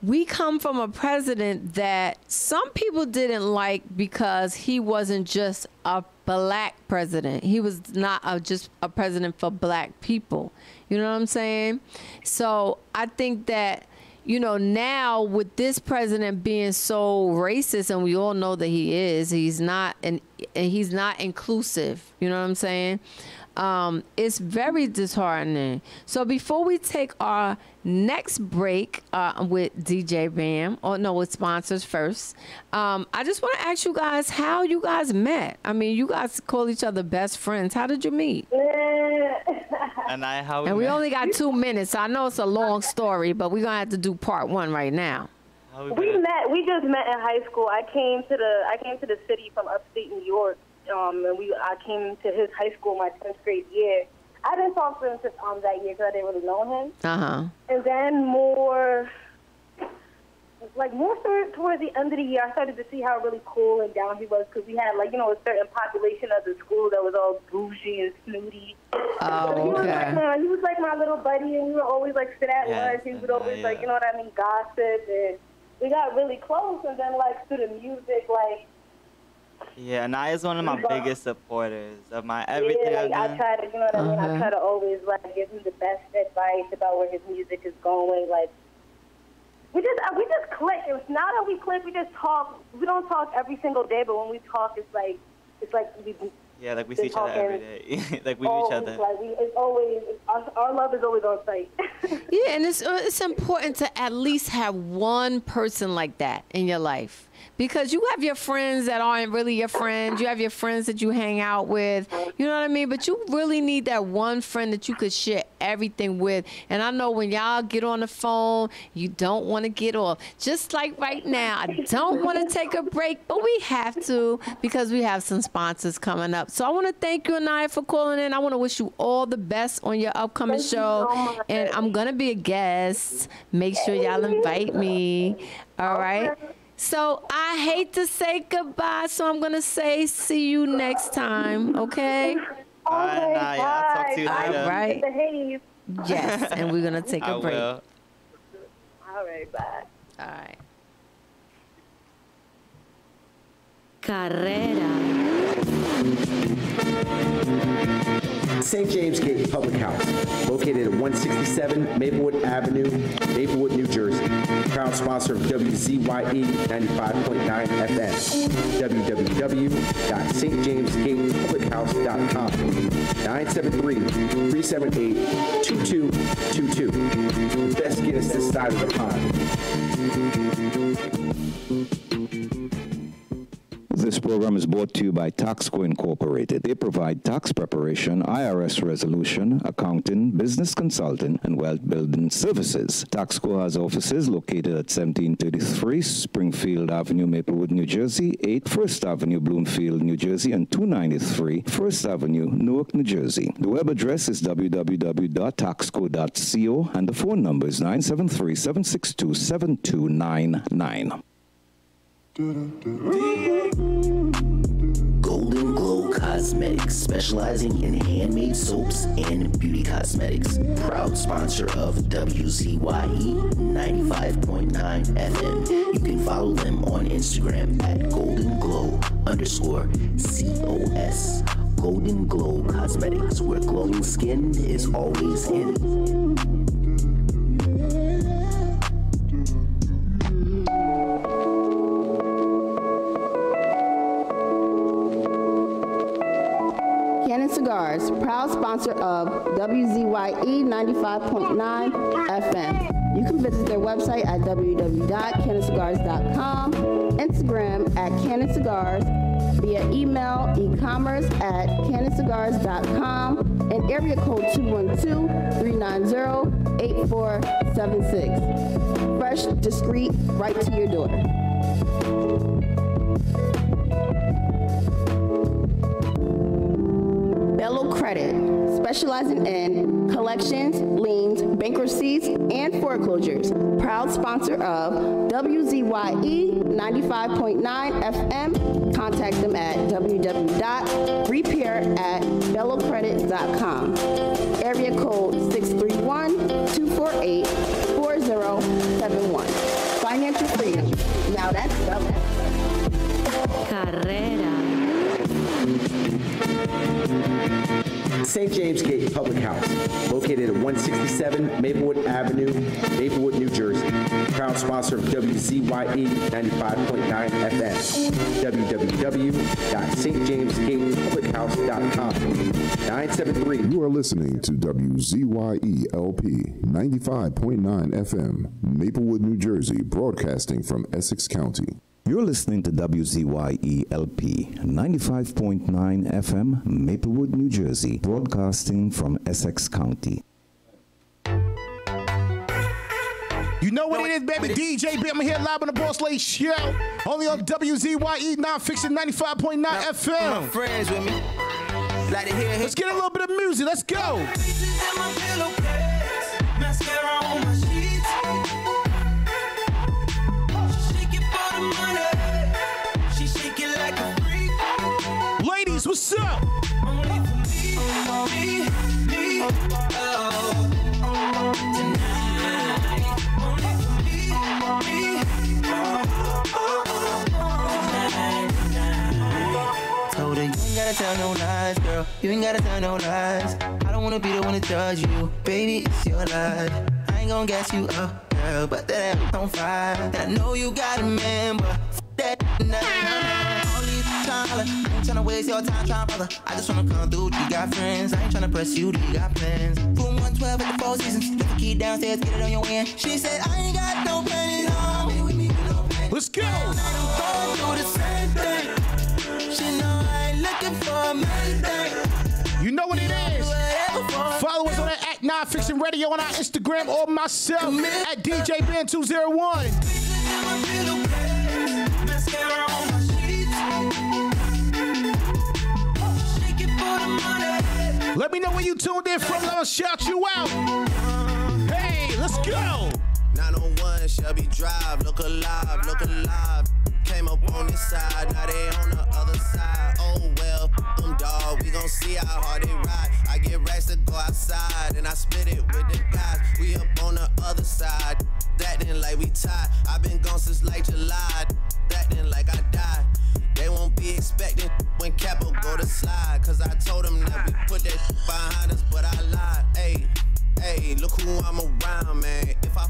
we come from a president that some people didn't like because he wasn't just a black president. He was not just a president for black people. You know what I'm saying? So I think that, now with this president being so racist, and we all know that he is, he's not inclusive. You know what I'm saying? it's very disheartening. So before we take our next break with DJ Bam, with sponsors first, I just want to ask you guys how you guys met. I mean, you guys call each other best friends. How did you meet? And we only got 2 minutes, so I know it's a long story, but we're going to have to do part 1 right now. We just met in high school. I came to the city from upstate New York, and I came to his high school my 10th grade year. I didn't talk to him since that year because I didn't really know him. And then more towards the end of the year, I started to see how really cool and down he was because we had a certain population of the school that was all bougie and snooty. He was like my little buddy, and we would always sit at lunch. He would always gossip, and we got really close. And then through the music, Yeah, Naya's one of my biggest supporters of my everything. I try to, I try to always give him the best advice about where his music is going. We just click. It's not that we click. We just talk. We don't talk every single day, but when we talk, it's like we. Yeah, we see each other every day. We meet each other. It's always our love is always on site. Yeah, and it's important to at least have one person like that in your life. Because you have your friends that aren't really your friends. You have your friends that you hang out with. You know what I mean? But you really need that one friend that you could share everything with. And I know when y'all get on the phone, you don't want to get off. Just like right now, I don't want to take a break, but we have to because we have some sponsors coming up. So I want to thank you, Anaya, for calling in. I want to wish you all the best on your upcoming show. And I'm going to be a guest. Make sure y'all invite me. All right? So I hate to say goodbye, so I'm going to say see you next time, okay? All right, Naya. I'll talk to you later. All right. Yes, and we're going to take a break. Will. All right, bye. All right. Carrera. St. James Gate Public House, located at 167 Maplewood Avenue, Maplewood, New Jersey. Proud sponsor of WZYE 95.9 FM. www.stjamesgatepublichouse.com. 973-378-2222. Best Guinness this side of the pond. This program is brought to you by Taxco Incorporated. They provide tax preparation, IRS resolution, accounting, business consulting, and wealth building services. Taxco has offices located at 1733 Springfield Avenue, Maplewood, New Jersey, 8 First Avenue, Bloomfield, New Jersey, and 293 First Avenue, Newark, New Jersey. The web address is www.taxco.co, and the phone number is 973-762-7299. Golden Glow Cosmetics, specializing in handmade soaps and beauty cosmetics. Proud sponsor of WZYE 95.9 FM. You can follow them on Instagram at GoldenGlow_COS. Golden Glow Cosmetics, where glowing skin is always in. Cigars, proud sponsor of WZYE 95.9 FM. You can visit their website at www.cannacigars.com, Instagram at Cannon Cigars, via email, e-commerce at cannacigars.com, and area code 212-390-8476. Fresh, discreet, right to your door. Bello Credit, specializing in collections, liens, bankruptcies, and foreclosures. Proud sponsor of WZYE 95.9 FM. Contact them at www.repair@bellocredit.com. Area code 631-248-4071. Financial freedom. Now that's Bello. Carrera. St. James Gate Public House, located at 167 Maplewood Avenue, Maplewood, New Jersey. Proud proud sponsor of WZYE 95.9 FM. www.stjamesgatepublichouse.com. 973. You are listening to WZYE LP 95.9 FM, Maplewood, New Jersey, broadcasting from Essex County. You're listening to WZYE LP 95.9 FM, Maplewood, New Jersey, broadcasting from Essex County. You know what it is, baby. DJ B. I'm here live on the Boss Lady Show. Only on WZYE Nonfiction 95.9 FM. My friends with me. Like to hear. Let's get a little bit of music. Let's go. Mascara on my sheets. Shake it for the money. She shake it like a freak. Ladies, what's up? Only for me. Tonight. Only for me. Told her you ain't gotta tell no lies, girl. You ain't gotta tell no lies. I don't wanna be the one to judge you, baby. It's your life. I ain't gonna gas you up, girl, but that ass on fire. And I know you got a man, but that all these time, I ain't tryna waste your time, brother. I just wanna come through. You got friends. I ain't tryna press you. You got plans. Room 112 at the Four Seasons. Put the key downstairs, get it on your end. She said I ain't got no pain. Let's go. I'm going through the same thing. She know I ain't looking for a main thing. You know what it is. Follow us on at Nonfiction Radio on our Instagram or myself at DJ Ben 201. Mascara on my sheets. Shake it for the money. Let me know where you tuned in from. I'll shout you out. Hey, let's go. 901 Shelby Drive. Look alive, look alive. Came up on this side, now they on the other side. Oh well, them dog, we gon' see how hard they ride. I get racks to go outside, and I split it with the guys. We up on the other side, acting like we tied. I been gone since like July, acting like I died. They won't be expecting when Capo go to slide, cause I told them that we put that behind us, but I lied. Hey, hey, look who I'm around, man. If I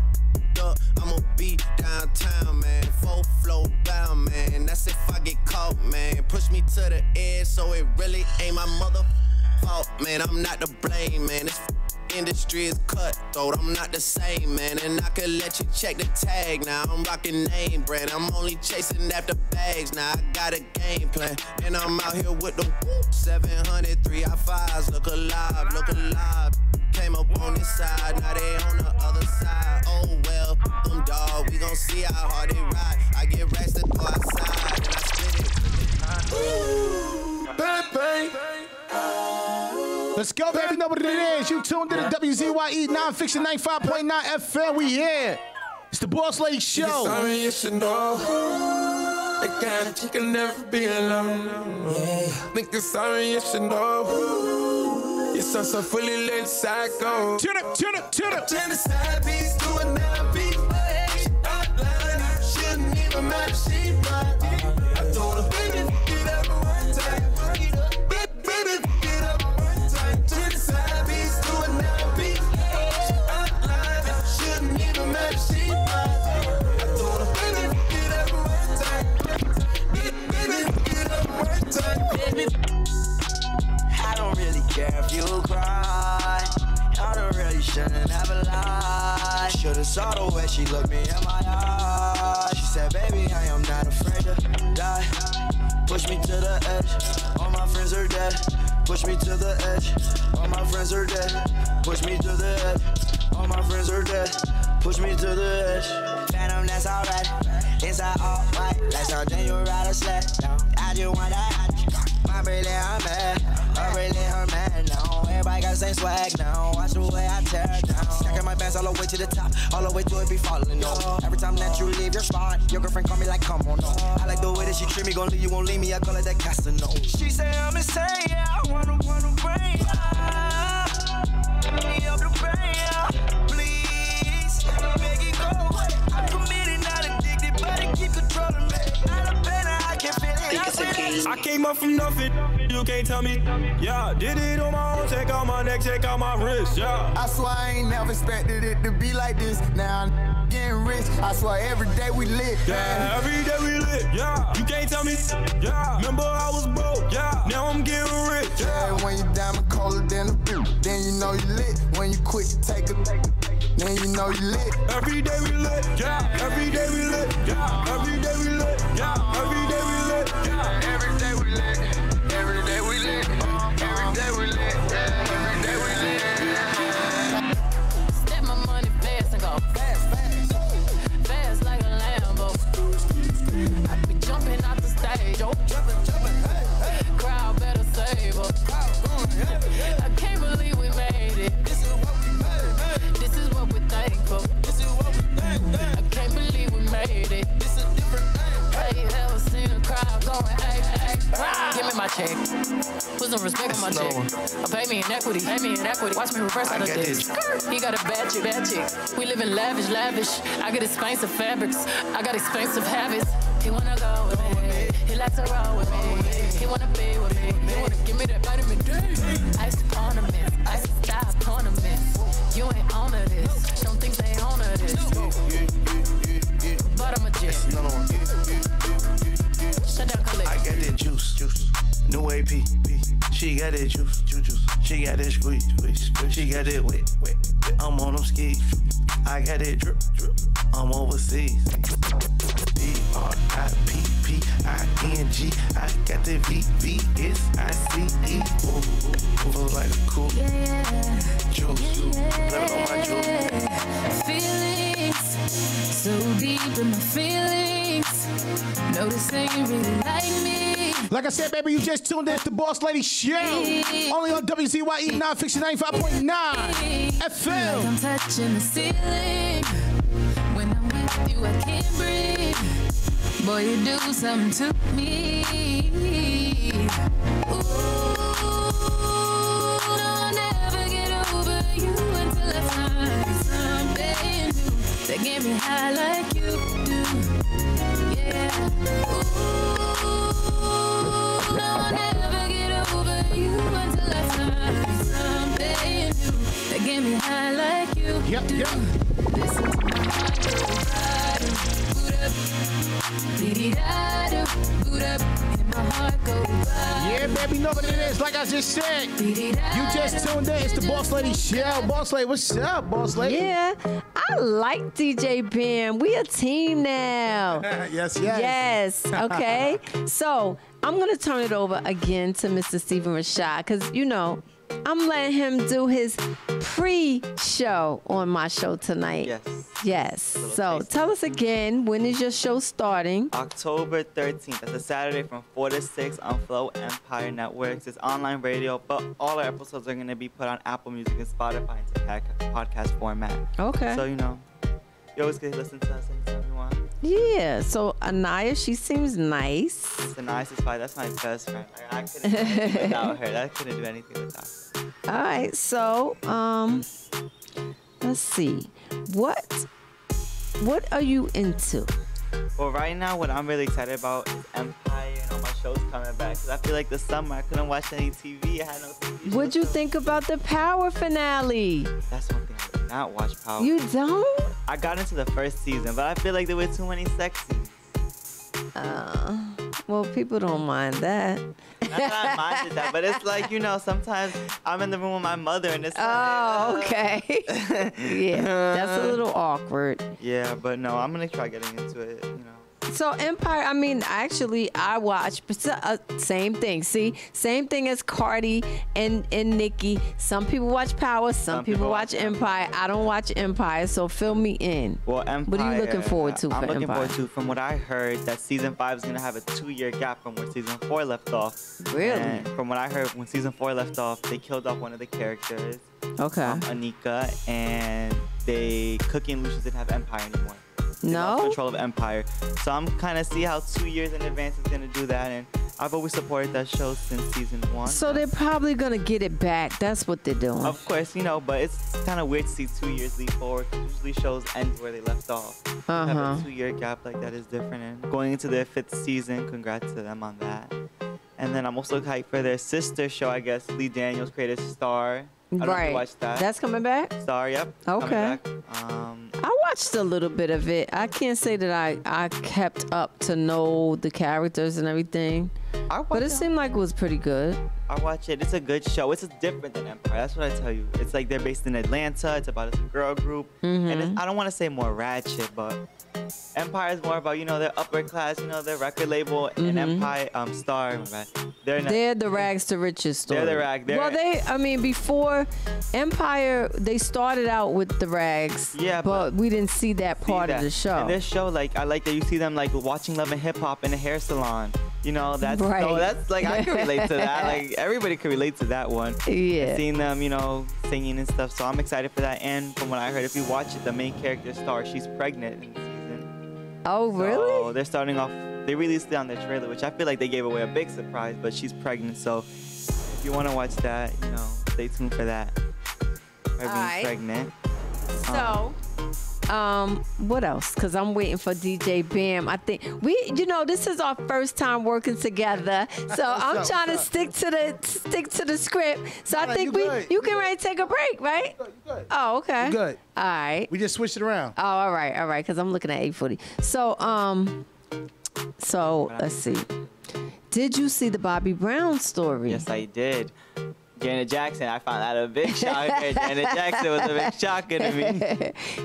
up, I'ma be downtown, man. Full flow bound, man. That's if I get caught, man. Push me to the edge, so it really ain't my mother fault, man. I'm not to blame, man. This industry is cutthroat. I'm not the same, man. And I could let you check the tag now. I'm rocking name brand. I'm only chasing after bags now. I got a game plan, and I'm out here with the 700 3i5s. Look alive, look alive. Came up on this side, now they on the other side. Oh well, them dog, we gon' see how hard they ride. I get racks to go outside, and I split it. Bang, bang. Let's go, baby. Know what it is. You tuned in to WZYE Nonfiction 95.9 FM. We here. It's the Boss Lady Show. Sorry, you should know. That kind of chick can never be alone. Nigga, sorry, you should know. You're so fully let psycho. Turn up. Turn the side beats to a 9-beat. Outline, shouldn't even matter. She right. I told her, baby, get up one time. Baby, get up one time. Turn the side beats to a 9-beat. Outline, shouldn't even matter. She right. I told her, baby, get up one time. Baby, get up one time. Baby. I don't really care if you cry. I don't really shouldn't have a lie. Should've saw the way she looked me in my eyes. She said, baby, I am not afraid to die. Push me to the edge. All my friends are dead. Push me to the edge. All my friends are dead. Push me to the edge. All my friends are dead. Push me to the edge. Phantom, that's alright. Inside all white. Like something you ride a sled. I just want that. My really, I'm mad. I'm really her man now. Everybody got the same swag now. Watch the way I tear it down. Stacking my bands all the way to the top. All the way to it be falling, no. Every time that you leave your spot, your girlfriend call me like, come on, no. I like the way that she treat me. Gon' leave, you won't leave me. I call it that Casanova. She say I'm insane, yeah. I wanna bring ya. Let me up the brain, yeah. Please, make it go away. I'm committed, not addicted, but it keep controlling me. Out of bed, I can feel it. I came up from nothing, you can't tell me. Yeah, did it on my own, check out my neck, check out my wrist, yeah. I swear I ain't never expected it to be like this. Now I'm getting getting rich. I swear every day we lit. Yeah, every day we lit. Yeah, you can't tell me. Yeah, remember I was broke. Yeah, now I'm getting rich. Yeah, when you diamond colder than a boot, then you know you lit. When you quit to take a then you know you lit. Every day we lit. Yeah, every day we lit. Yeah, every day we lit. Yeah, every day we lit. Yeah, every day we lit. Every day we lit. Every day we lit. Yeah, every day we lit. Step my money fast and go fast like a Lambo. I be jumping out the stage, oh, jumping, hey. Crowd better save us. I can't believe we made it. This is what we made. This is what we're thankful. This is what we thankful. I can't believe we made it. This is different thing. Have you ever seen a crowd going, hey, hey, hey. Give me my check. Put some respect on my check. Pay me in equity. Watch me reverse out of this. He got a bad chick. We live in lavish. I got expensive fabrics. I got expensive habits. He wanna go with me. He likes to roll with me. He wanna be with me. He wanna give me that vitamin D. Ice ornaments. Ice style ornaments. You ain't on to this. Don't think they on to this. But I'm a G. Shut down, collect. I got that juice. New AP. She got that juice. She got that squeeze. She got that wet. I'm on them skis. I got that drip. I'm overseas. DRIPPING. I got the VVSICE. Feel like a cool juice. Let on my juice. Feelings so deep in my feelings. Noticing you really like me. Like I said, baby, you just tuned in to the Boss Lady Show. Only on WZYE Nonfiction 95.9 FM. Like I'm touching the ceiling. When I'm with you, I can't breathe. Boy, you do something to me. Ooh, no, I'll never get over you until I find something new that get me high like you do. Yeah. Ooh, no, I'll never get over you until I find something new that get me high like you do. Listen to my heart go bottom, boot up, dee-dee-da-do, boot up, and my heart go bottom. Yeah, baby, know what it is. Like I just said, you just tuned in. It's the Boss Lady Show. Boss Lady, what's up, Boss Lady? Yeah, I like DJ Ben. We a team now. Yes. Okay. So I'm going to turn it over again to Mr. Stephen Rashad because, you know, I'm letting him do his pre-show on my show tonight. Yes. So tell us again, when is your show starting? October 13th. That's a Saturday from 4 to 6 on Flow Empire Networks. It's online radio, but all our episodes are going to be put on Apple Music and Spotify into podcast format. Okay. So, you know, you always can listen to us anytime you want. Yeah. So Anaya, she seems nice. The nicest part. That's my best friend. Like, I couldn't do anything without her. I couldn't do anything without her. All right. So, let's see. What are you into? Well, right now, what I'm really excited about is Empire and all my shows coming back. Because I feel like this summer, I couldn't watch any TV. I had no TV. What'd you think about the Power finale? That's one thing I did not watch Power. You don't? I got into the first season, but I feel like there were too many sex scenes. Well, people don't mind that. Not that I minded that, but it's like, you know, sometimes I'm in the room with my mother and it's like... Oh, okay. Yeah, that's a little awkward. Yeah, but no, I'm going to try getting into it, you know. So Empire, I mean, actually, I watch same thing. See, same thing as Cardi and Nicki. Some people watch Power, some people watch Empire. I don't watch Empire, so fill me in. Well, Empire. What are you looking forward to for Empire? I'm looking forward to, from what I heard, that season 5 is going to have a 2-year gap from where season 4 left off. Really? And from what I heard, when season 4 left off, they killed off one of the characters. Okay. Anika, and Cookie and Lucius didn't have Empire anymore. They lost control of Empire. So I'm kind of see how 2 years in advance is going to do that. And I've always supported that show since season 1. So they're probably going to get it back. That's what they're doing. Of course, you know, but it's kind of weird to see 2 years leap forward. Usually shows end where they left off. Have a 2-year gap like that is different. And going into their 5th season, congrats to them on that. And then I'm also hyped for their sister show, I guess. Lee Daniels created Star. I don't know if you watched that. That's coming back? Star, yep. Okay. Coming back. I watched a little bit of it. I can't say that I kept up to know the characters and everything, but it seemed like it was pretty good. I watch it. It's a good show. It's different than Empire. That's what I tell you. It's like they're based in Atlanta. It's about a girl group. And I don't want to say more ratchet, but Empire is more about, they're upper class, their record label and Empire Star. They're the rags to riches story. They're the rag. Before Empire, they started out with the rags. Yeah, but we didn't see that part of the show. In this show, I like that you see them watching Love and Hip Hop in a hair salon. That's right. So that's I can relate to that. Everybody can relate to that one. Yeah. And seeing them, singing and stuff. So I'm excited for that. And from what I heard, if you watch it, the main character Star, she's pregnant in the season. Oh, really? So they're starting off. They released it on their trailer, which I feel like they gave away a big surprise. But she's pregnant, so if you want to watch that, stay tuned for that. Her being pregnant. So. What else? Because I'm waiting for DJ Bam. I think this is our first time working together, so I'm trying to stick to the script. So I think you can ready to take a break, right? You good. Oh, okay. You good. All right. We just switched it around. Oh, all right. Because I'm looking at 8:40. So let's see. Did you see the Bobby Brown story? Yes, I did. Janet Jackson, I found that a big shocker. Janet Jackson was a big shocker to me.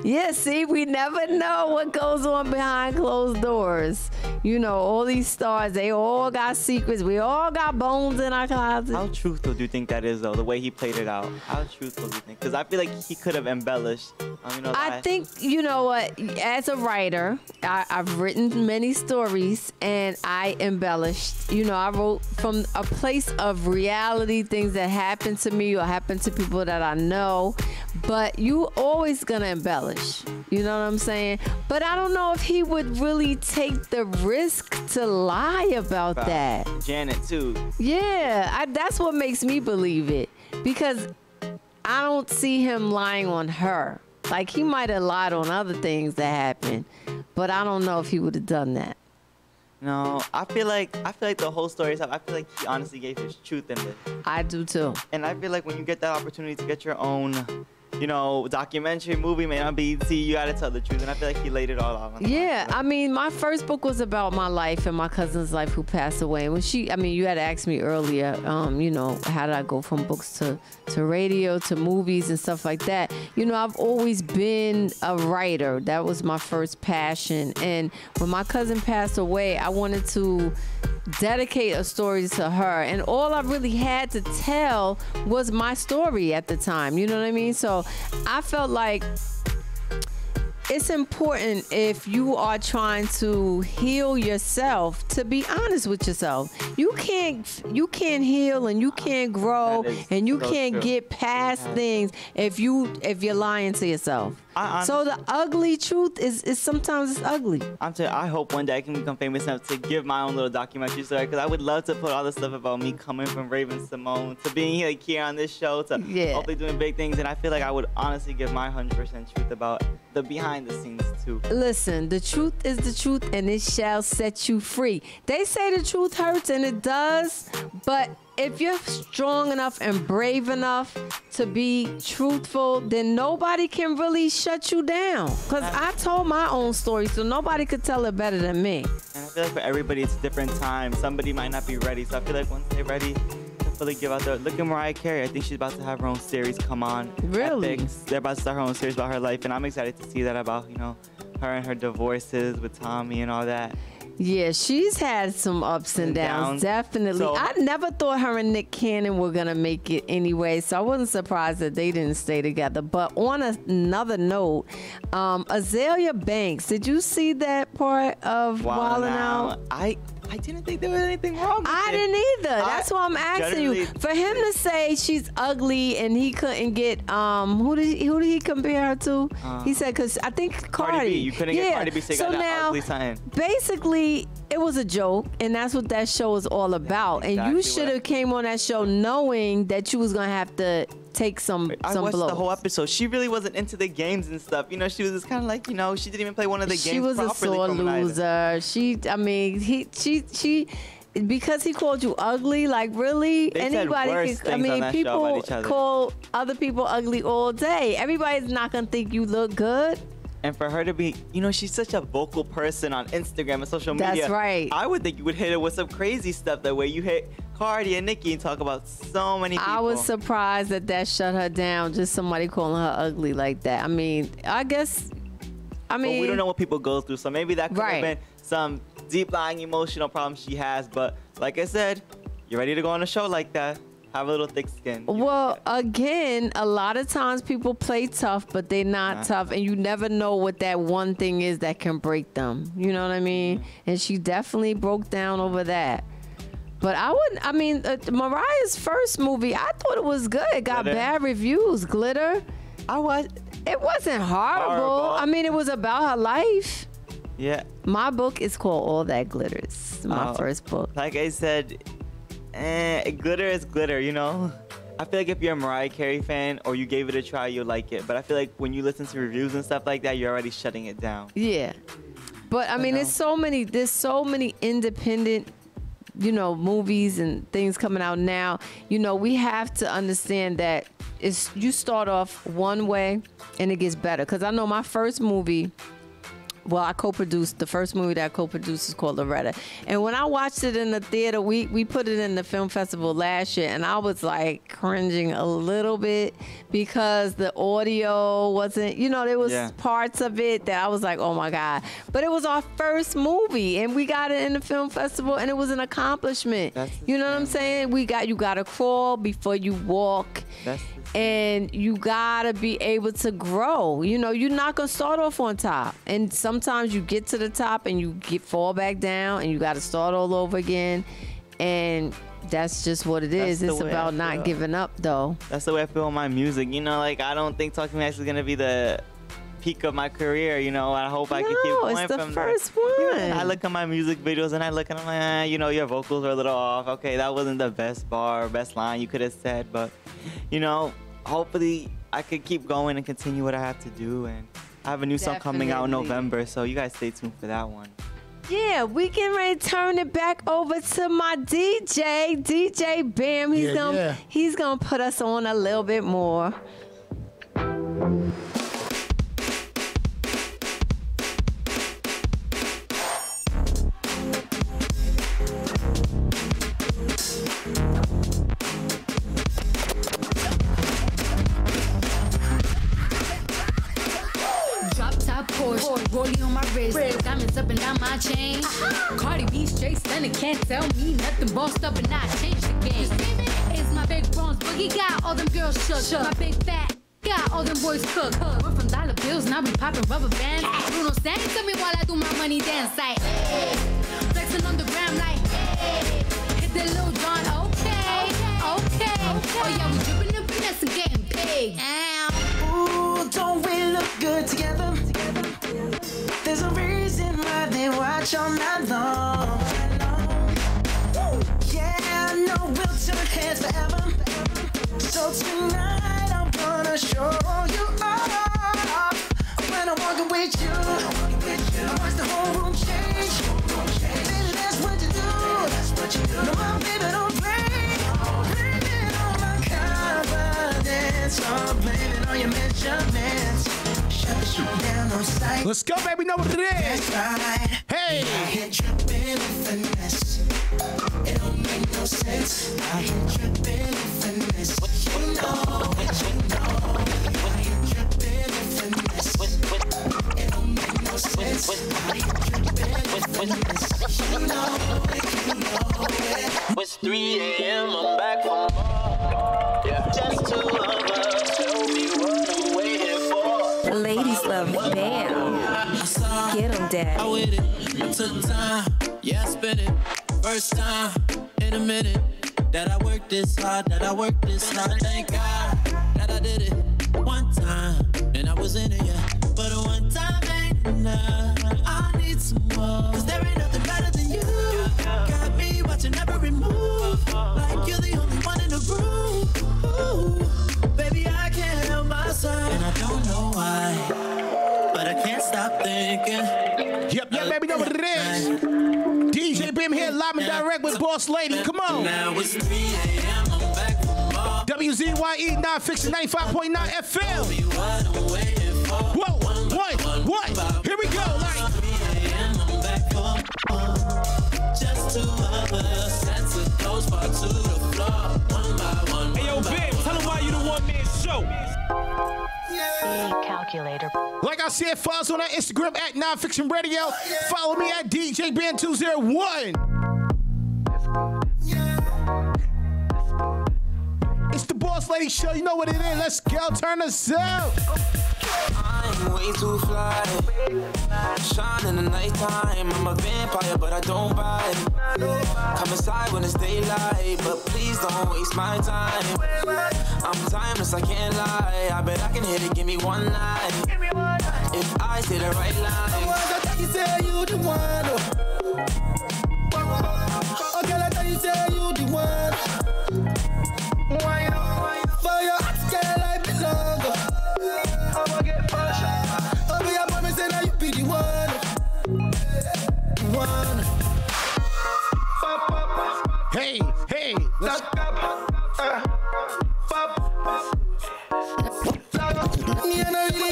Yeah, see, we never know what goes on behind closed doors. All these stars, they all got secrets. We all got bones in our closet. How truthful do you think that is, though, the way he played it out? How truthful do you think? Because I feel like he could have embellished. I think, what, as a writer, I've written many stories, and I embellished. I wrote from a place of reality, things that happened to me or happened to people that I know, but you always gonna embellish. You know what I'm saying? But I don't know if he would really take the risk to lie about that. Janet, too. Yeah, that's what makes me believe it, because I don't see him lying on her. He might have lied on other things that happened, but I don't know if he would have done that. No, I feel like the whole story is. I feel like he honestly gave his truth in this. I do too. And I feel like when you get that opportunity to get your own, documentary movie, may not be, you gotta tell the truth. And I feel like he laid it all out. Yeah, my first book was about my life and my cousin's life who passed away. When you had asked me earlier, how did I go from books to radio to movies and stuff like that. I've always been a writer. That was my first passion. And when my cousin passed away, I wanted to dedicate a story to her, and all I really had to tell was my story at the time. You know what I mean? So I felt like it's important, if you are trying to heal yourself, to be honest with yourself. You can't heal and you can't grow and you can't get past things if you're lying to yourself. So the ugly truth is sometimes it's ugly. I hope one day I can become famous enough to give my own little documentary story, because I would love to put all the stuff about me coming from Raven Simone to being here on this show to hopefully doing big things. And I feel like I would honestly give my 100% truth about the behind the scenes too. Listen, the truth is the truth, and it shall set you free. They say the truth hurts, and it does, but if you're strong enough and brave enough to be truthful, then nobody can really shut you down. Because I told my own story, so nobody could tell it better than me. And I feel like for everybody, it's a different time. Somebody might not be ready. So I feel like once they're ready to fully give out their... Look at Mariah Carey. I think she's about to have her own series come on. Really? Netflix. They're about to start her own series about her life. And I'm excited to see that about, her and her divorces with Tommy and all that. Yeah, she's had some ups and downs, definitely. So, I never thought her and Nick Cannon were going to make it anyway, so I wasn't surprised that they didn't stay together. But on another note, Azalea Banks, did you see that part of Wildin' Out? I didn't think there was anything wrong with I didn't either. That's why I'm asking you. For him to say she's ugly and he couldn't get, who did he compare her to? He said, because I think Cardi B. You couldn't get Cardi B, so now, ugly sign. Basically, it was a joke, and that's what that show is all about. Exactly, and you should have came on that show knowing that you was going to have to take some blows. I watched the whole episode. She really wasn't into the games and stuff. She was just kind of like, she didn't even play one of the games properly. She was a sore loser. She because he called you ugly, like really? They anybody said worse people call other people ugly all day. Everybody's not gonna think you look good. And for her to be, you know, she's such a vocal person on Instagram and social media. That's right. I would think you would hit her with some crazy stuff the way you hit Cardi and Nicki and talk about so many people. I was surprised that shut her down, just somebody calling her ugly like that. I mean, But we don't know what people go through, so maybe that could have been some deep-lying emotional problem she has. But like I said, you're ready to go on a show like that. Have a little thick skin. Well, again, a lot of times people play tough, but they're not tough, and you never know what that one thing is that can break them. You know what I mean? And she definitely broke down over that. But Mariah's first movie, I thought it was good. It got bad reviews. Glitter. It wasn't horrible. I mean, it was about her life. Yeah. My book is called All That Glitters. My first book. Like I said, glitter is glitter, you know? I feel like if you're a Mariah Carey fan or you gave it a try, you'll like it. But I feel like when you listen to reviews and stuff like that, you're already shutting it down. Yeah. But I mean, there's so many independent, you know, movies and things coming out now. You know, we have to understand that you start off one way and it gets better. Because I know my first movie, I co-produced, the first movie that I co-produced is called Loretta. And when I watched it in the theater, we put it in the film festival last year, and I was like cringing a little bit because the audio wasn't, you know, there was parts of it that I was like, oh my God. But it was our first movie, and we got it in the film festival, and it was an accomplishment. You know what I'm saying? You gotta crawl before you walk. And you gotta be able to grow. You know, you're not gonna start off on top. And sometimes you get to the top and you fall back down and you gotta start all over again. And that's just what it is. It's about not giving up, though. That's the way I feel with my music. You know, like, I don't think Talk to Me Nice is gonna be the peak of my career, you know. I hope I can keep going it's the from first there. one. Yeah, I look at my music videos and I look and I'm like, you know, your vocals are a little off. Okay, that wasn't the best bar, best line you could have said, but, you know, hopefully I could keep going and continue what I have to do. And I have a new song coming out in November, so you guys stay tuned for that one. Yeah, we can ready to turn it back over to my DJ Bam. He's gonna put us on a little bit more. Rollie on my wrist, diamonds up and down my chain. Cardi B straight stunning, can't tell me nothing. Bossed up and I changed the game. It's my big bronze boogie, got all them girls shook. My big fat got all them boys cooked. We're from dollar bills, now we popping rubber bands. Bruno stand to me while I do my money dance like flexing on the gram like hit the Lil Jon, okay. Oh yeah, we dripping and finesse and getting paid. Ooh, don't we look good together? There's a reason why they watch all night long. Yeah, I know we'll turn heads forever. So tonight I'm gonna show you off. When I'm walking with you, I watch the whole room change. Baby, that's what you do. No, my baby, don't play. Blame it on my confidence. Or blame it on your measurements. Let's go, baby. Know what it is. That's right. Hey. I hit tripping with finesse. It don't make no sense. I hit tripping with finesse. You know. I hit tripping with finesse. It don't make no sense. I hit tripping with finesse. You know it. It's 3 a.m. I'm back from bar. Yeah. Just two of us. Tell me what I'm waiting for. Ladies love Bam. Get him, Daddy. I with it. I took time. Yeah, I spent it. First time in a minute that I worked this hard. Thank God that I did it one time and I was in it, yeah. But one time ain't enough. I need some more. 'Cause there ain't nothing better than you. Got me watching every move. Like you're the only one in the room. Ooh, baby, I can't help myself. And I don't know why, but I can't stop thinking. Yep, baby, know what it is. DJ Bim here, live and direct with Boss Lady. Come on. Now it's 3 a.m. I'm back from bar. WZYE Nonfiction 95.9 FM. Whoa, one. What? Here we go. Like. I'm back for more. Just two of us. That's a close part to the floor. One by one. Hey, yo, babe, tell them why you the one-man show. Calculator. Like I said, follow us on our Instagram at Nonfiction Radio. Follow me at DJ Band 201. It's the Boss Lady Show. You know what it is. Let's go. Turn us up. I'm way too fly. Shine in the nighttime. I'm a vampire, but I don't bite. Come inside when it's daylight, but please don't waste my time. I'm timeless, I can't lie. I bet I can hit it, give me one night. If I say the right line. I thought you said you the one. Okay, I thought you said you the one. For your heart, girl, I belong. I'ma get fresh. Oh, me, I promise that you be the one. One. Hey, hey. Let's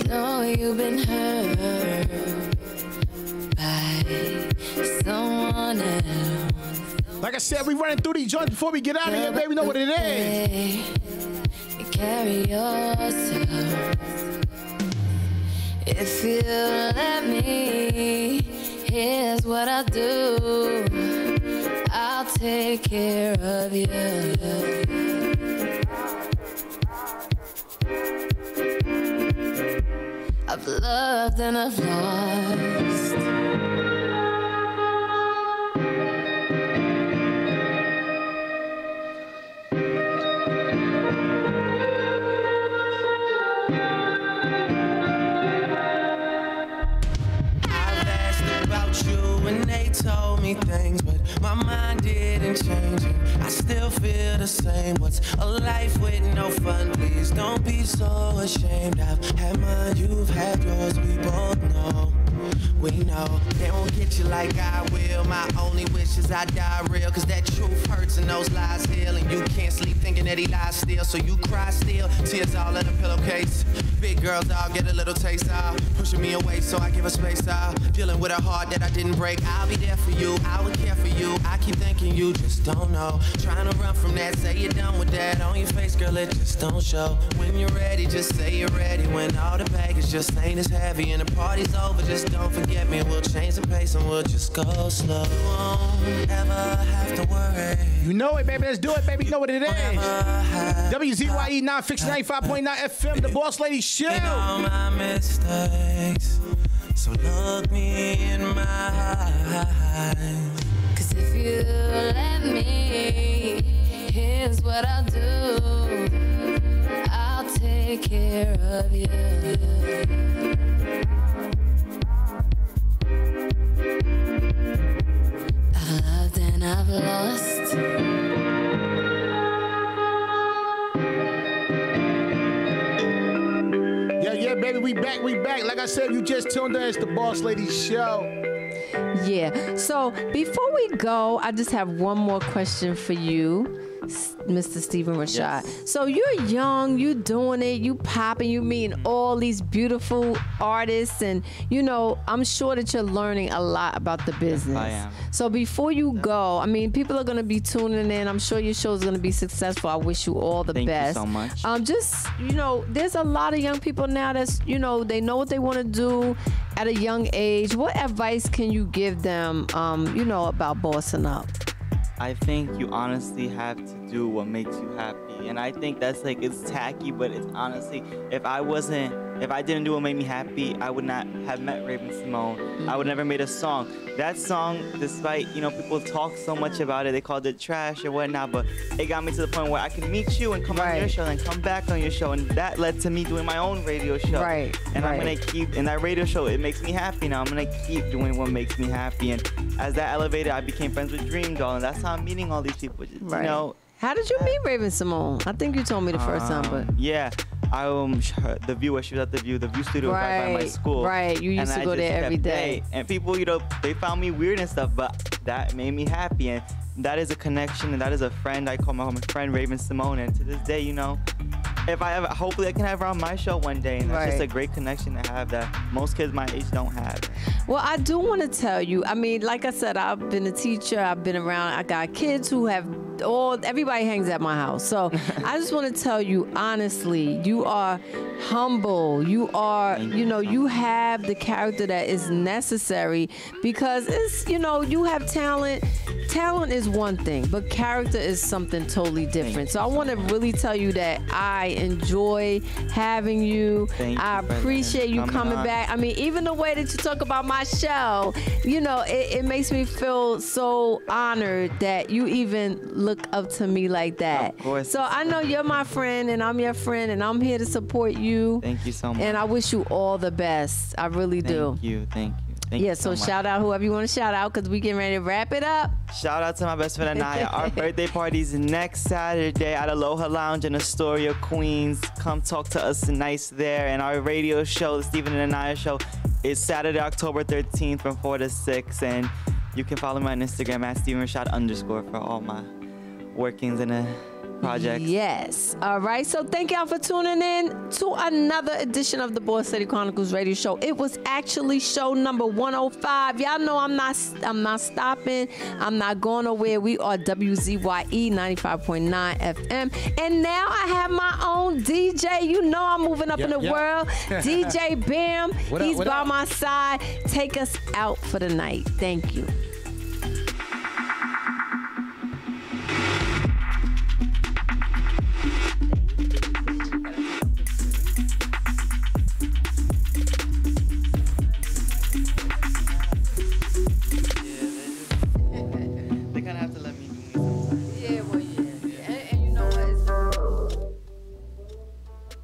know you've been hurt by someone else. Like I said, we running through these joints before we get out of here, baby. We know what it is. You carry yourself. If you let me, here's what I'll do. I'll take care of you. I've loved and I've lost. I've asked about you and they told me things, but my mind didn't change. I still feel the same. What's a life with no fun? Please don't be so ashamed. I've had mine, you've had yours. We both know. We know they won't get you like I will. My only wish is I die real, cause that truth hurts and those lies heal. And you can't sleep thinking that he lies still, so you cry still. Tears all in a pillowcase. Big girls all get a little taste out, pushing me away so I give her space out. Dealing with a heart that I didn't break. I'll be there for you, I would care for you. I keep thinking you just don't know. Trying to run from that, say you're done with that. On your face, girl, it just don't show. When you're ready, just say you're ready. When all the baggage just ain't as heavy and the party's over, just don't forget me. We'll change the pace and we'll just go slow. You won't ever have to worry. You know it, baby. Let's do it, baby. You know what it is. WZYE Nonfiction 95.9 FM, the Boss Lady Show. And all my mistakes, so look me in my eyes. Cause if you let me, here's what I'll do. I'll take care of you. I've loved and I've lost. Yeah, baby, we back. Like I said, you just tuned in. It's the Boss Lady Show. Yeah. So before we go, I just have one more question for you, Mr. Stephen Rashad. Yes. So you're young, you doing it, you popping, you meeting all these beautiful artists, and you know, I'm sure that you're learning a lot about the business. I am. So before you go, I mean, people are gonna be tuning in. I'm sure your show is gonna be successful. I wish you all the Thank best. you so much. Just, you know, there's a lot of young people now that's, you know, they know what they want to do at a young age. What advice can you give them, you know, about bossing up? I think you honestly have to do what makes you happy. And I think that's like, it's tacky, but it's honestly, if I didn't do what made me happy, I would not have met Raven Simone. I would never made a song. That song, despite, you know, people talk so much about it, they called it trash or whatnot, but it got me to the point where I can meet you and come on your show and come back on your show. And that led to me doing my own radio show. Right. And I'm going to keep, in that radio show, it makes me happy now. I'm going to keep doing what makes me happy. And as that elevated, I became friends with Dream Doll, and that's how I'm meeting all these people. You know, how did you meet Raven Simone? I think you told me the first time, but yeah, the View, she was at the View studio right by my school. Right, you used to go there every day. And people, you know, they found me weird and stuff, but that made me happy, and that is a connection, and that is a friend. I call my friend Raven Simone, and to this day, you know, hopefully I can have her on my show one day, and that's just a great connection to have that most kids my age don't have. Well, I do want to tell you, I mean, like I said, I've been a teacher, I've been around, I got kids who have everybody hangs at my house. So I just want to tell you, honestly, you are humble. You are, you have the character that is necessary because it's, you have talent. Talent is one thing, but character is something totally different. So I want to really tell you that I enjoy having you. I appreciate you coming back. I mean, even the way that you talk about my show, it makes me feel so honored that you even look up to me like that. Of course. So I know you're my friend and I'm your friend and I'm here to support you. Thank you so much. And I wish you all the best. I really do. Thank you. Thank you so much. Shout out whoever you want to shout out because we getting ready to wrap it up. Shout out to my best friend Anaya. Our birthday party's next Saturday at Aloha Lounge in Astoria, Queens. Come talk to us nice there. And our radio show, the Stephen and Anaya show, is Saturday, October 13th from 4 to 6. And you can follow me on Instagram at @StephenRashad_ for all my workings in a project. Yes. All right. So thank y'all for tuning in to another edition of the Boss City Chronicles radio show. It was actually show number 105. Y'all know I'm not stopping. I'm not going nowhere. We are WZYE 95.9 FM. And now I have my own DJ. You know I'm moving up in the world. DJ Bam. He's by my side. Take us out for the night. Thank you.